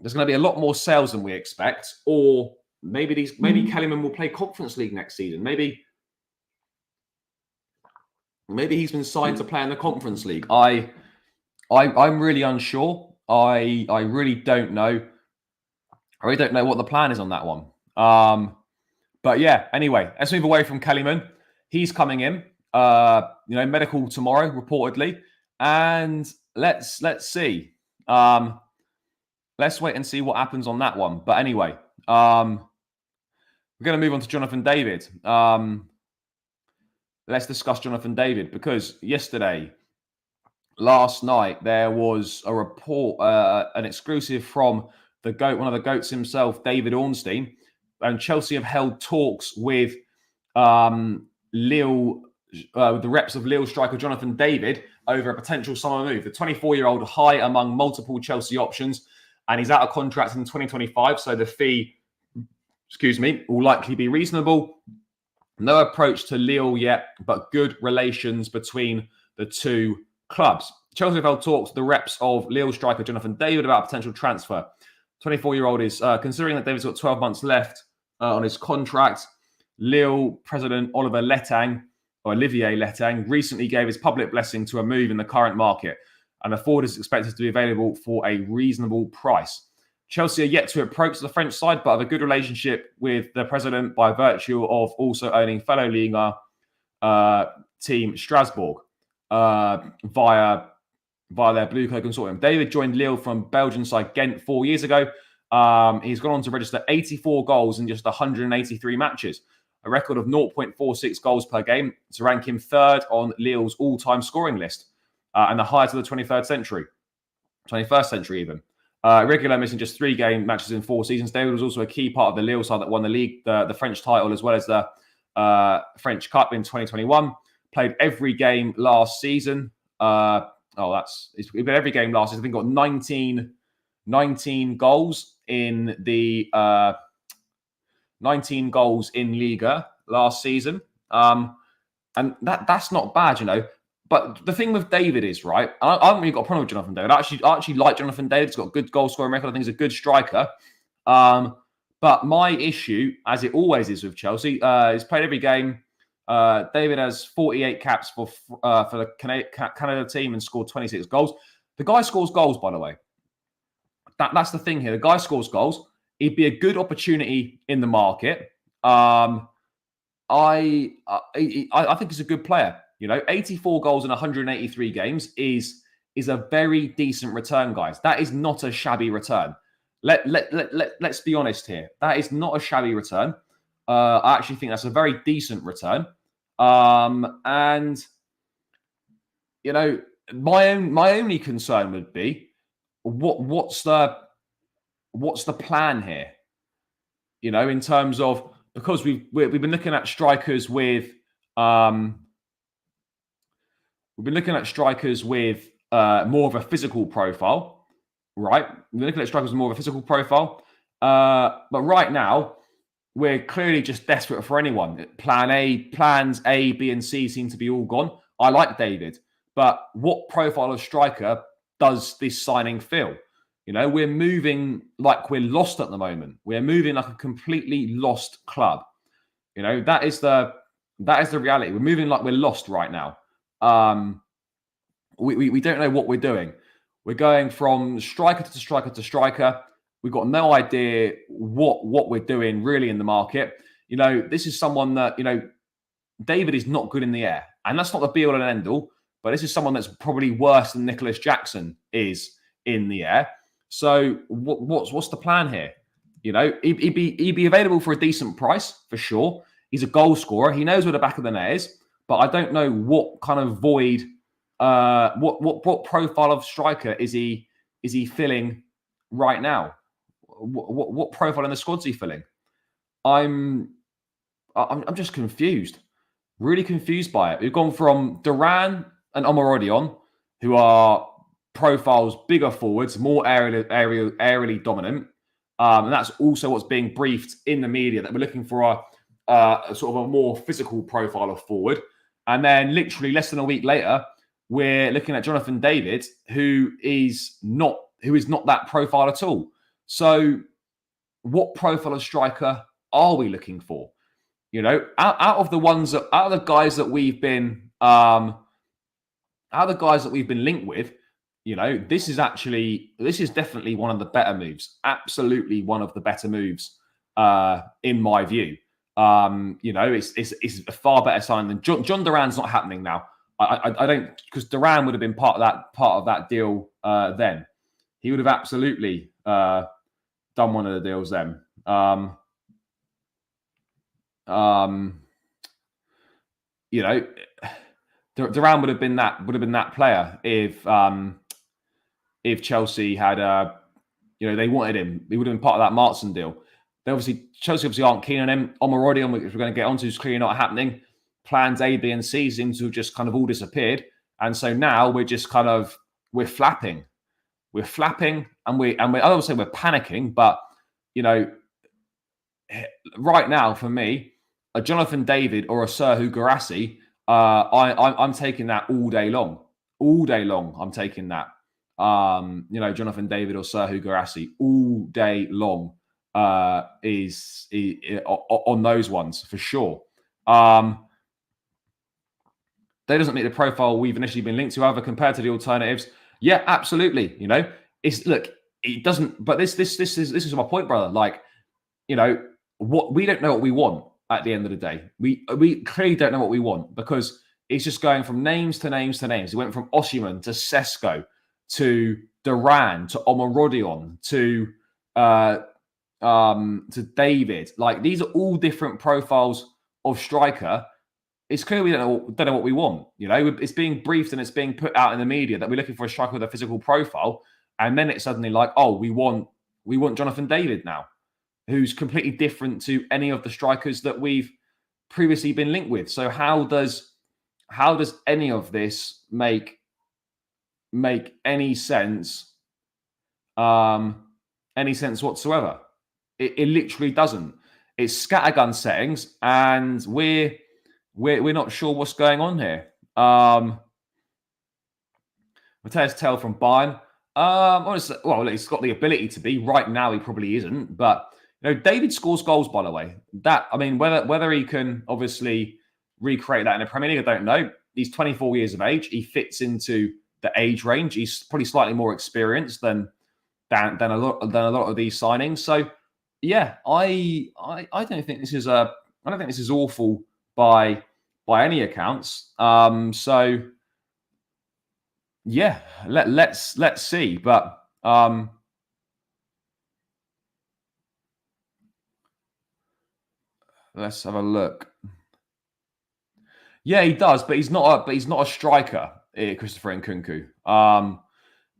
there's going to be a lot more sales than we expect, or maybe Kellyman will play Conference League next season. Maybe he's been signed to play in the Conference League. I'm really unsure. I really don't know. I really don't know what the plan is on that one. But yeah, anyway, let's move away from Kellyman. He's coming in, medical tomorrow, reportedly. And let's see. Let's wait and see what happens on that one. But anyway, we're going to move on to Jonathan David. Let's discuss Jonathan David, because yesterday last night there was a report, an exclusive from the GOAT, one of the GOATs himself, David Ornstein, and Chelsea have held talks with Lille, the reps of Lille striker Jonathan David over a potential summer move. The 24-year-old high among multiple Chelsea options, and he's out of contract in 2025, so the fee, will likely be reasonable. No approach to Lille yet, but good relations between the two clubs. Chelsea have held talks to the reps of Lille striker Jonathan David about a potential transfer. 24-year-old is considering that David's got 12 months left on his contract. Lille president Olivier Letang recently gave his public blessing to a move in the current market, and the forward is expected to be available for a reasonable price. Chelsea are yet to approach the French side, but have a good relationship with the president by virtue of also owning fellow Liga team Strasbourg via their Blue Coat consortium. David joined Lille from Belgian side Ghent 4 years ago. He's gone on to register 84 goals in just 183 matches, a record of 0.46 goals per game to rank him third on Lille's all-time scoring list and the highest of the 21st century even. Regular missing just 3 game matches in 4 seasons. David was also a key part of the Lille side that won the league, the French title, as well as the French Cup in 2021. Played every game last season. He's played every game last season. I think got 19 goals in the 19 goals in Liga last season. And that's not bad, you know. But the thing with David is, right, I haven't really got a problem with Jonathan David. I actually like Jonathan David. He's got a good goal scoring record. I think he's a good striker. But my issue, as it always is with Chelsea, he's played every game. David has 48 caps for the Canada team and scored 26 goals. The guy scores goals, by the way. That's the thing here. The guy scores goals. He'd be a good opportunity in the market. I think he's a good player. You know, 84 goals in 183 games is a very decent return, guys. That is not a shabby return. Let's be honest here. That is not a shabby return. I actually think that's a very decent return. And you know, my only concern would be what's the plan here? You know, in terms of, because we've been looking at strikers with more of a physical profile, right? We're looking at strikers with more of a physical profile. But right now, we're clearly just desperate for anyone. Plans A, B, and C seem to be all gone. I like David, but what profile of striker does this signing fill? You know, we're moving like we're lost at the moment. We're moving like a completely lost club. You know, that is the reality. We're moving like we're lost right now. We don't know what we're doing. We're going from striker to striker to striker. We've got no idea what we're doing really in the market. You know, this is someone that, you know, David is not good in the air. And that's not the be all and end all, but this is someone that's probably worse than Nicholas Jackson is in the air. So what's the plan here? You know, he'd be available for a decent price for sure. He's a goal scorer. He knows where the back of the net is, but I don't know what kind of void, what profile of striker is he filling right now? What profile in the squad's he filling? I'm just confused, really confused by it. We've gone from Duran and Omar, who are profiles, bigger forwards, more aerially dominant, and that's also what's being briefed in the media, that we're looking for a sort of a more physical profile of forward. And then literally less than a week later, we're looking at Jonathan David, who is not that profile at all. So what profile of striker are we looking for? You know, out of the guys that we've been linked with, you know, this is definitely one of the better moves. Absolutely one of the better moves, in my view. You know, it's a far better sign than John Duran's not happening now. I don't, because Duran would have been part of that deal then. He would have absolutely done one of the deals then. You know, Duran would have been that player if Chelsea had they wanted him. He would have been part of that Martson deal. Chelsea obviously aren't keen on him. Omari, which we're going to get onto, is clearly not happening. Plans A, B, and C seem to have just kind of all disappeared. And so now we're just we're flapping. We're flapping and I don't say we're panicking, but right now for me, a Jonathan David or a Serhou Guirassy, I'm taking that all day long. All day long, I'm taking that. Jonathan David or Serhou Guirassy all day long is on those ones for sure. They doesn't meet the profile we've initially been linked to. However, compared to the alternatives, yeah, absolutely. It doesn't. But this is my point, brother. What we don't know what we want at the end of the day. We clearly don't know what we want because it's just going from names to names to names. It went from Osimhen to Sesko to Duran to Omarodion to David. These are all different profiles of striker. It's clear we don't know what we want. It's being briefed and it's being put out in the media that we're looking for a striker with a physical profile, and then it's suddenly we want Jonathan David now, who's completely different to any of the strikers that we've previously been linked with. So how does any of this make any sense? Any sense whatsoever? It literally doesn't. It's scattergun settings, and we're not sure what's going on here. Mateus Tell from Bayern. Honestly, well, he's got the ability to be. Right now, he probably isn't. But David scores goals, by the way. Whether he can obviously recreate that in the Premier League, I don't know. He's 24 years of age. He fits into the age range. He's probably slightly more experienced than a lot of these signings. So yeah, I don't think this is awful by any accounts. So yeah, let's see. But let's have a look. Yeah, he does, but he's not a striker, Christopher Nkunku.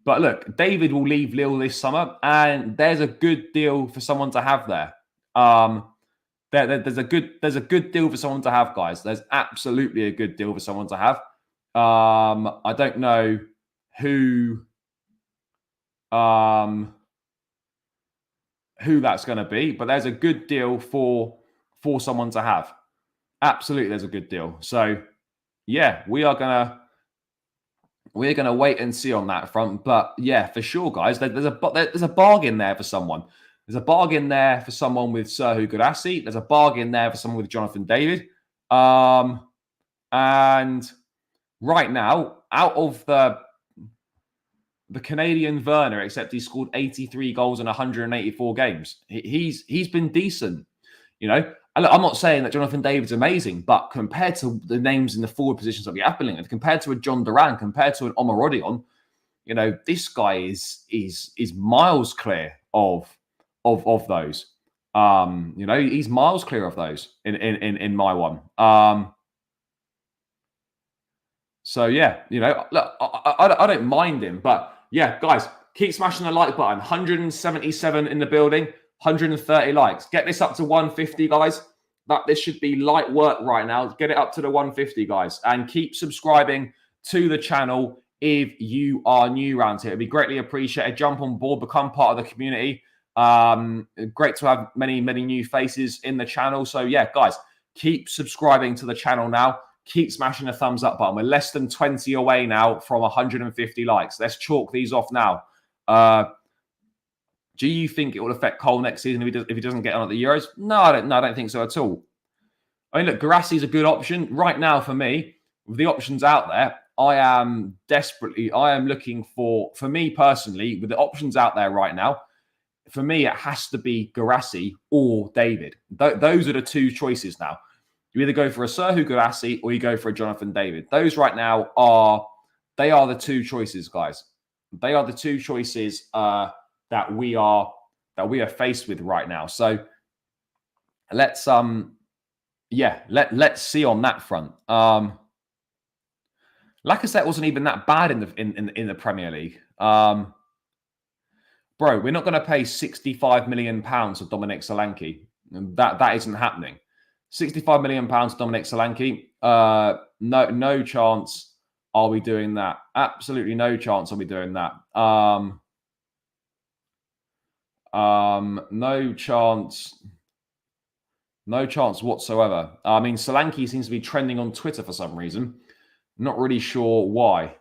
But look, David will leave Lille this summer, and there's a good deal for someone to have there. There's a good deal for someone to have, guys. There's absolutely a good deal for someone to have. I don't know who that's going to be, but there's a good deal for someone to have. Absolutely, there's a good deal. So yeah, we're gonna wait and see on that front. But yeah, for sure, guys, there's a bargain there for someone. There's a bargain there for someone with Serhou Guirassy. There's a bargain there for someone with Jonathan David. And right now, out of the Canadian Werner, except he scored 83 goals in 184 games, he's been decent. I'm not saying that Jonathan David's amazing, but compared to the names in the forward positions that we have been linked with, compared to a John Duran, compared to an Omarodion, this guy is miles clear of those. He's miles clear of those in my one. So yeah, look, I don't mind him, but yeah, guys, keep smashing the like button. 177 in the building. 130 likes. Get this up to 150, guys. This should be light work right now. Get it up to the 150, guys. And keep subscribing to the channel if you are new around here. It'd be greatly appreciated. Jump on board, become part of the community. Great to have many, many new faces in the channel. So yeah, guys, keep subscribing to the channel now. Keep smashing the thumbs up button. We're less than 20 away now from 150 likes. Let's chalk these off now. Do you think it will affect Cole next season if he doesn't get on at the Euros? No, I don't think so at all. I mean, look, Guirassy is a good option. Right now, for me, with the options out there, I am looking for me personally, with the options out there right now, for me, it has to be Guirassy or David. Those are the two choices now. You either go for a Serhou Guirassy or you go for a Jonathan David. Those right now are the two choices, guys. They are the two choices that we are faced with right now. So let's let's see on that front. Lacazette wasn't even that bad in the Premier League. Bro, we're not going to pay £65 million for Dominic Solanke. That isn't happening. £65 million Dominic Solanke. No chance are we doing that. Absolutely no chance are we doing that. No chance. No chance whatsoever. I mean, Solanke seems to be trending on Twitter for some reason. Not really sure why.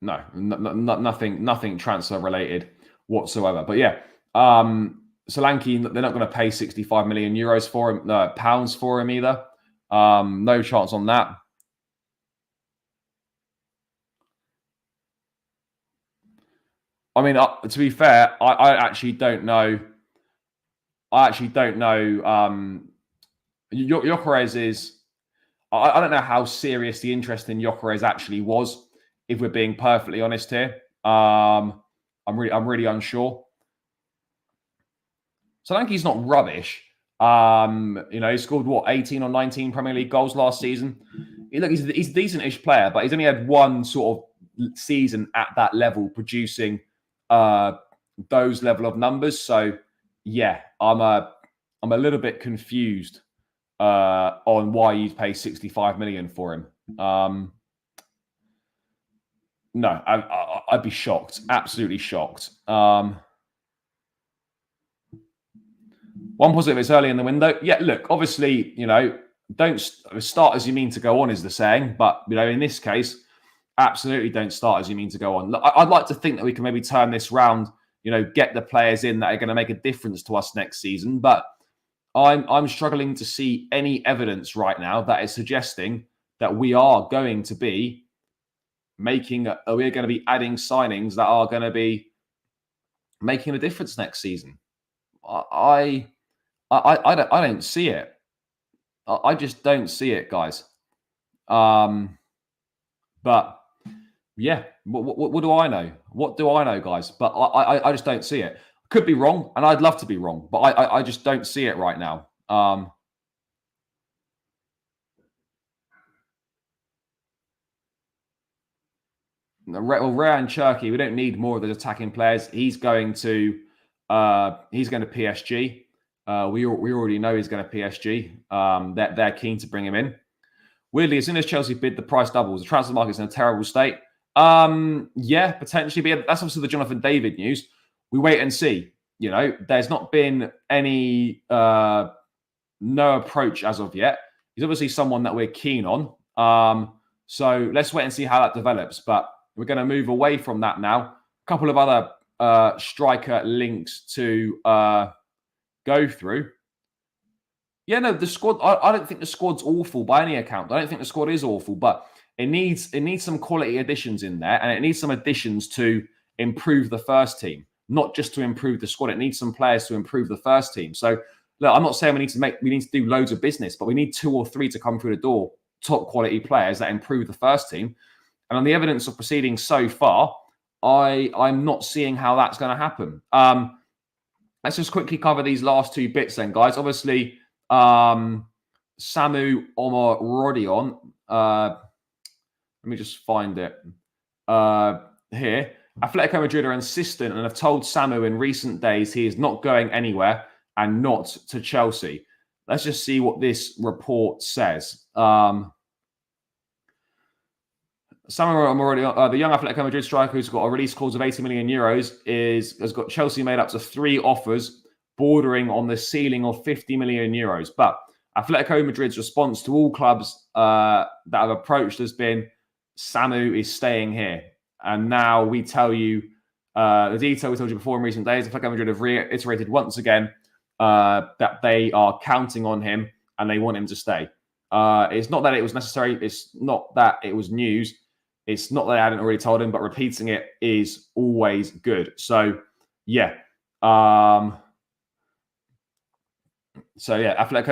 No, nothing transfer related whatsoever. But yeah, Solanke, they're not going to pay 65 million euros for him, pounds for him either. No chance on that. I mean, to be fair, I actually don't know. Gyökeres is. I don't know how serious the interest in Gyökeres actually was. If we're being perfectly honest here, I'm really unsure. Solanke's not rubbish. He scored 18 or 19 Premier League goals last season. Look, he's a decent-ish player, but he's only had one sort of season at that level, producing those level of numbers. So, yeah, I'm a little bit confused on why you'd pay 65 million for him. No, I'd be shocked, absolutely shocked. One positive, it's early in the window. Yeah, look, obviously, don't start as you mean to go on is the saying. But, in this case, absolutely don't start as you mean to go on. Look, I'd like to think that we can maybe turn this round, get the players in that are going to make a difference to us next season. But I'm struggling to see any evidence right now that is suggesting that we are going to be we're going to be adding signings that are going to be making a difference next season. I don't see it. I just don't see it, guys. But yeah, what do I know? What do I know, guys? But I just don't see it. Could be wrong, and I'd love to be wrong, but I just don't see it right now. Ryan Cherky, we don't need more of those attacking players. He's going to PSG. We already know he's going to PSG. They're keen to bring him in. Weirdly, as soon as Chelsea bid, the price doubles. The transfer market's in a terrible state. Yeah, potentially. But yeah, that's obviously the Jonathan David news. We wait and see. There's not been any no approach as of yet. He's obviously someone that we're keen on. So let's wait and see how that develops. But we're going to move away from that now. A couple of other striker links to go through. Yeah, no, the squad. I don't think the squad's awful by any account. I don't think the squad is awful, but it needs some quality additions in there, and it needs some additions to improve the first team, not just to improve the squad. It needs some players to improve the first team. So, look, I'm not saying we need to do loads of business, but we need 2 or 3 to come through the door, top quality players that improve the first team. And on the evidence of proceedings so far, I'm not seeing how that's going to happen. Let's just quickly cover these last 2 bits then, guys. Obviously, Samu Omarodion. Let me just find it here. Atletico Madrid are insistent and have told Samu in recent days he is not going anywhere and not to Chelsea. Let's just see what this report says. The young Atletico Madrid striker who's got a release clause of 80 million euros has got Chelsea made up to 3 offers, bordering on the ceiling of 50 million euros. But Atletico Madrid's response to all clubs that have approached has been, Samu is staying here. And now we tell you the detail we told you before in recent days. Atletico Madrid have reiterated once again that they are counting on him and they want him to stay. It's not that it was necessary. It's not that it was news. It's not that I hadn't already told him, but repeating it is always good. So, yeah. Atletico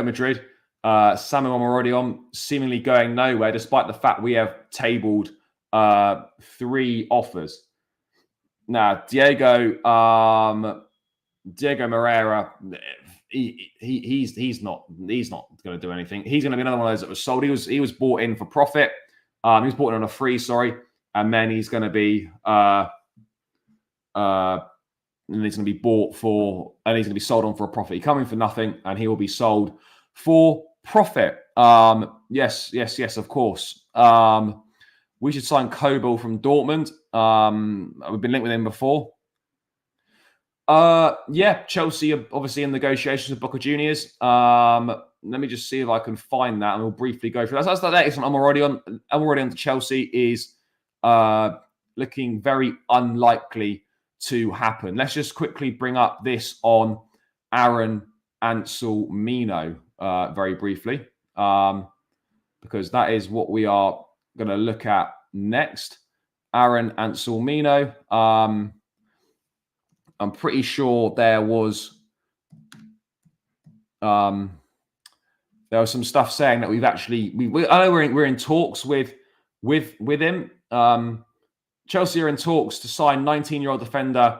Madrid, Samu Omarodion seemingly going nowhere, despite the fact we have tabled 3 offers. Now, Diego Diego Moreira, he's not going to do anything. He's going to be another one of those that was sold. He was bought in for profit. He was bought in on a free, and then he's going to be and he's going to be bought for, and he's going to be sold on for a profit. He come in for nothing, and he will be sold for profit. Yes, of course. We should sign Kobel from Dortmund. We've been linked with him before. Yeah, Chelsea are obviously in negotiations with Boca Juniors. Let me just see if I can find that, and we'll briefly go through that. That's the latest one. I'm already on to Chelsea. Is looking very unlikely to happen. Let's just quickly bring up this on Aaron Anselmino very briefly, because that is what we are going to look at next. Aaron Anselmino. I'm pretty sure there was some stuff saying that we've actually I know we're in talks with him. Chelsea are in talks to sign 19-year-old defender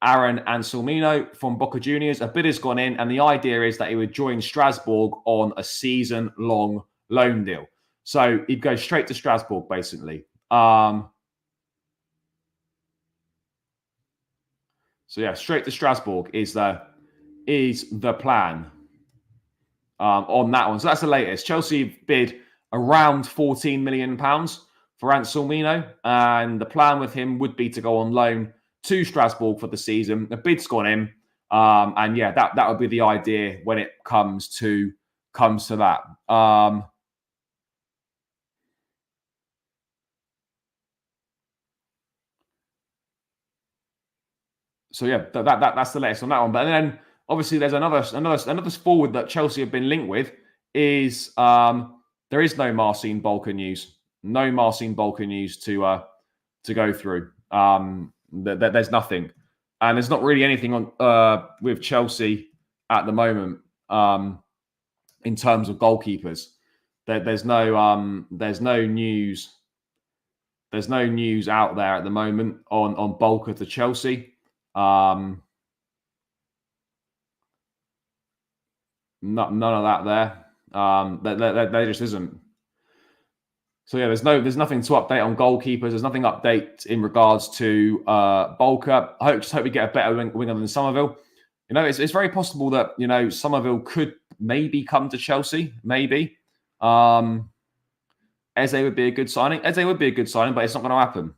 Aaron Anselmino from Boca Juniors. A bid has gone in, and the idea is that he would join Strasbourg on a season-long loan deal. So he'd go straight to Strasbourg, basically. So yeah, straight to Strasbourg is the plan on that one. So that's the latest. Chelsea bid around £14 million for Anselmino, and the plan with him would be to go on loan to Strasbourg for the season. The bid's gone in, and yeah, that would be the idea when it comes to that. So yeah, that's the latest on that one. But then obviously there's another forward that Chelsea have been linked with. Is there is no Marcin Bolka news. No Marcin Bolka news to go through. There's nothing, and there's not really anything on with Chelsea at the moment in terms of goalkeepers. There's no news. There's no news out there at the moment on Bolka to Chelsea. None of that there. There just isn't. So yeah, there's nothing to update on goalkeepers. There's nothing update in regards to Bolka. I hope we get a better winger than Somerville. You know, it's very possible that, you know, Somerville could maybe come to Chelsea. Maybe. Eze would be a good signing. But it's not going to happen.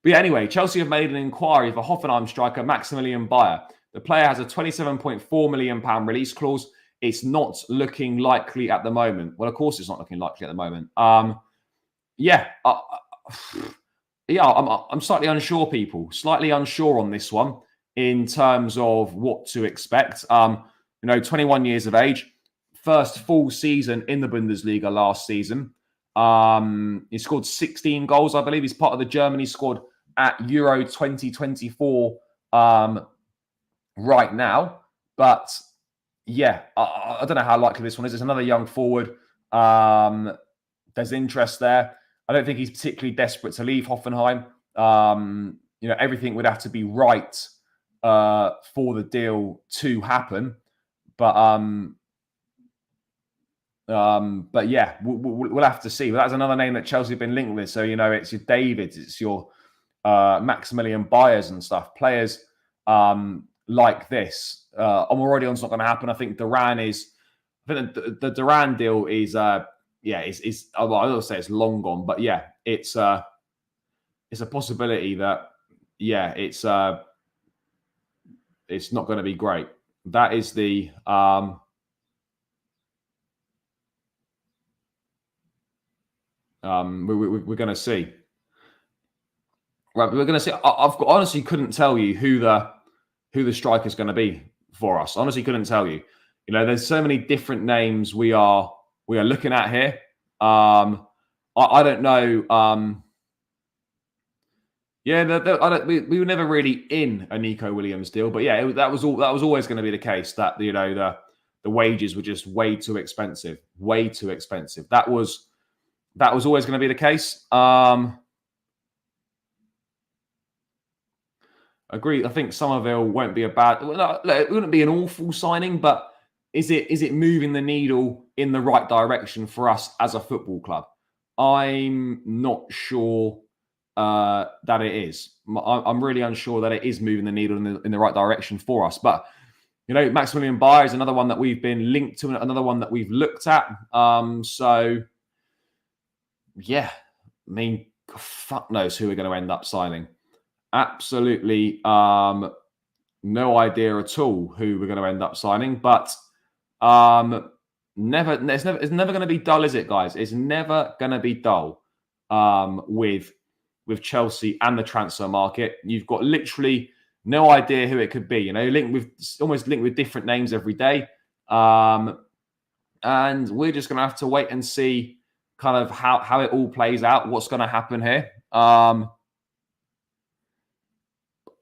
But yeah, anyway, Chelsea have made an inquiry for Hoffenheim striker Maximilian Bayer. The player has a £27.4 million release clause. It's not looking likely at the moment. Well, of course, it's not looking likely at the moment. I'm slightly unsure, people. Slightly unsure on this one in terms of what to expect. 21 years of age, first full season in the Bundesliga last season. He scored 16 goals, I believe. He's part of the Germany squad at Euro 2024 right now. But yeah, I don't know how likely this one is. It's another young forward. There's interest there. I don't think he's particularly desperate to leave Hoffenheim. Everything would have to be right for the deal to happen. But yeah, we'll have to see. But that's another name that Chelsea have been linked with. So, it's your Davids, it's your Maximilian Bayers and stuff. Players like this. Omorodion's not going to happen. I think Duran is. I think the Duran deal is. I don't say it's long gone, but yeah, it's a possibility that it's not going to be great. That is the. We're going to see. Right, we're going to see. Honestly couldn't tell you who the striker is going to be for us. Honestly, couldn't tell you. There's so many different names we are looking at here. I don't know. We were never really in a Nico Williams deal, but yeah, that was always going to be the case. That the wages were just way too expensive. That was always going to be the case. Agreed. I think Somerville won't be a bad. Well, no, it wouldn't be an awful signing, but is it moving the needle in the right direction for us as a football club? I'm not sure that it is. I'm really unsure that it is moving the needle in the right direction for us. But you know, Maximilian Bayer is another one that we've been linked to, another one that we've looked at. So yeah, I mean, fuck knows who we're going to end up signing. Absolutely no idea at all who we're going to end up signing, but it's never going to be dull, is it, guys? It's never going to be dull with Chelsea and the transfer market. You've got literally no idea who it could be. You know, almost linked with different names every day, and we're just going to have to wait and see kind of how it all plays out. What's going to happen here?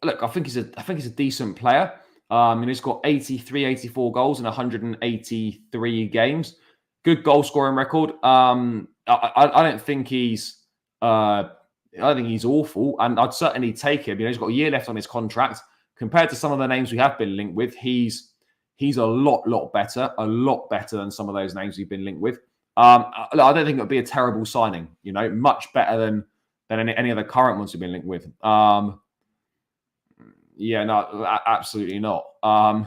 Look, I think he's a decent player. And he's got 83, 84 goals in 183 games. Good goal scoring record. I don't think he's awful, and I'd certainly take him. You know, he's got a year left on his contract. Compared to some of the names we have been linked with, he's a lot better than some of those names we've been linked with. I don't think it would be a terrible signing. You know, much better than any of the current ones we've been linked with. Yeah, no, absolutely not. No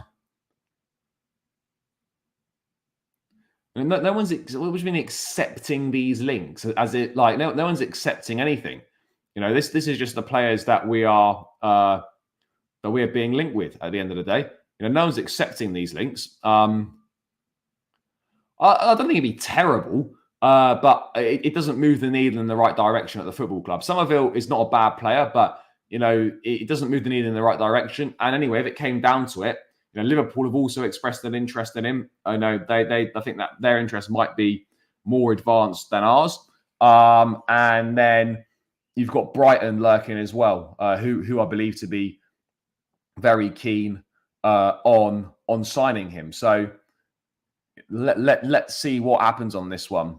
one's been accepting these links as it like no one's accepting anything. You know, this is just the players that we are being linked with at the end of the day. You know, no one's accepting these links. I don't think it'd be terrible, but it doesn't move the needle in the right direction at the football club. Somerville is not a bad player, but you know, it doesn't move the needle in the right direction. And anyway, if it came down to it, you know, Liverpool have also expressed an interest in him. I know I think that their interest might be more advanced than ours. And then you've got Brighton lurking as well, who I believe to be very keen on signing him. So let's see what happens on this one.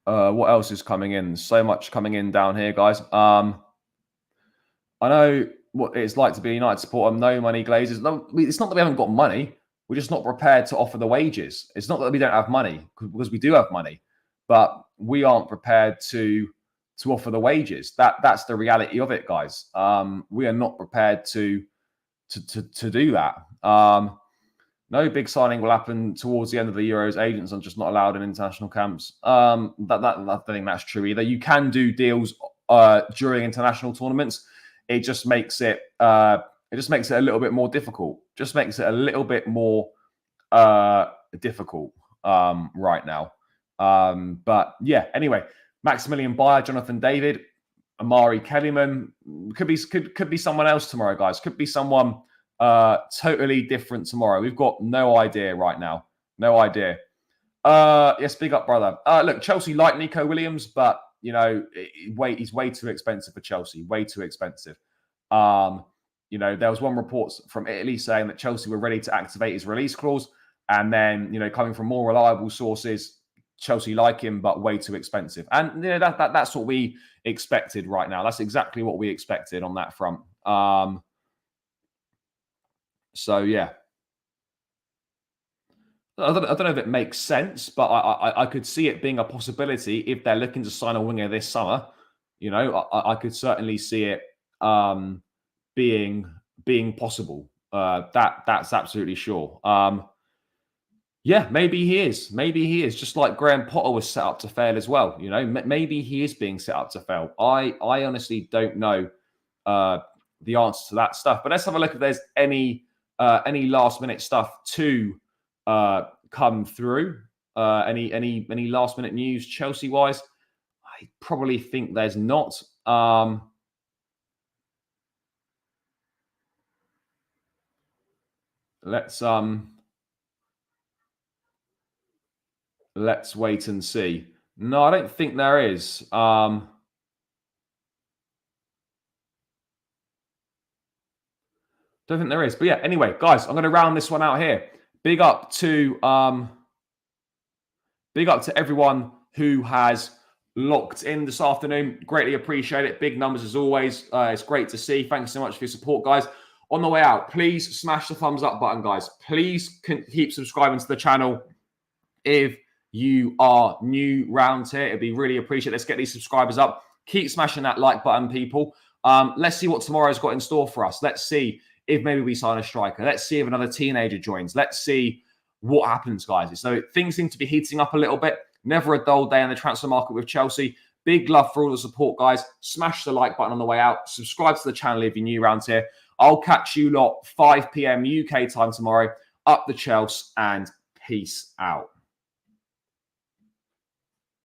What else is coming in? So much coming in down here, guys. I know what it's like to be a United supporter. No money, Glazers. No, it's not that we haven't got money. We're just not prepared to offer the wages. It's not that we don't have money, because we do have money, but we aren't prepared to offer the wages. That's the reality of it, guys. We are not prepared to do that. No big signing will happen towards the end of the Euros. Agents are just not allowed in international camps. I don't think that's true either. You can do deals during international tournaments. It just makes it a little bit more difficult. Just makes it a little bit more difficult right now. But yeah, anyway, Maximilian Bayer, Jonathan David, Omari Kellyman, could be someone else tomorrow, guys. Could be someone totally different tomorrow. We've got no idea right now. No idea. Yes, big up, brother. Look, Chelsea like Nico Williams, but you know, he's way too expensive for Chelsea. Way too expensive. You know, there was one report from Italy saying that Chelsea were ready to activate his release clause, and then you know, coming from more reliable sources, Chelsea like him, but way too expensive. And you know, that's what we expected right now. That's exactly what we expected on that front. So yeah, I don't know if it makes sense, but I could see it being a possibility if they're looking to sign a winger this summer. You know, I could certainly see it being possible. That's absolutely sure. Yeah, maybe he is. Maybe he is. Just like Graham Potter was set up to fail as well. You know, maybe he is being set up to fail. I honestly don't know the answer to that stuff. But let's have a look if there's any last minute stuff to come through. Any last minute news Chelsea wise? I probably think there's not. Let's wait and see. No, I don't think there is. Don't think there is. But yeah, anyway, guys, I'm going to round this one out here. big up to everyone who has locked in this afternoon. Greatly appreciate it. Big numbers as always. It's great to see. Thanks so much for your support, guys. On the way out, please smash the thumbs up button, guys. Please keep subscribing to the channel. If you are new round here, it'd be really appreciated. Let's get these subscribers up. Keep smashing that like button, people. Let's see what tomorrow's got in store for us. Let's see if maybe we sign a striker. Let's see if another teenager joins. Let's see what happens, guys. So things seem to be heating up a little bit. Never a dull day in the transfer market with Chelsea. Big love for all the support, guys. Smash the like button on the way out. Subscribe to the channel if you're new around here. I'll catch you lot 5 p.m. UK time tomorrow. Up the Chelsea and peace out.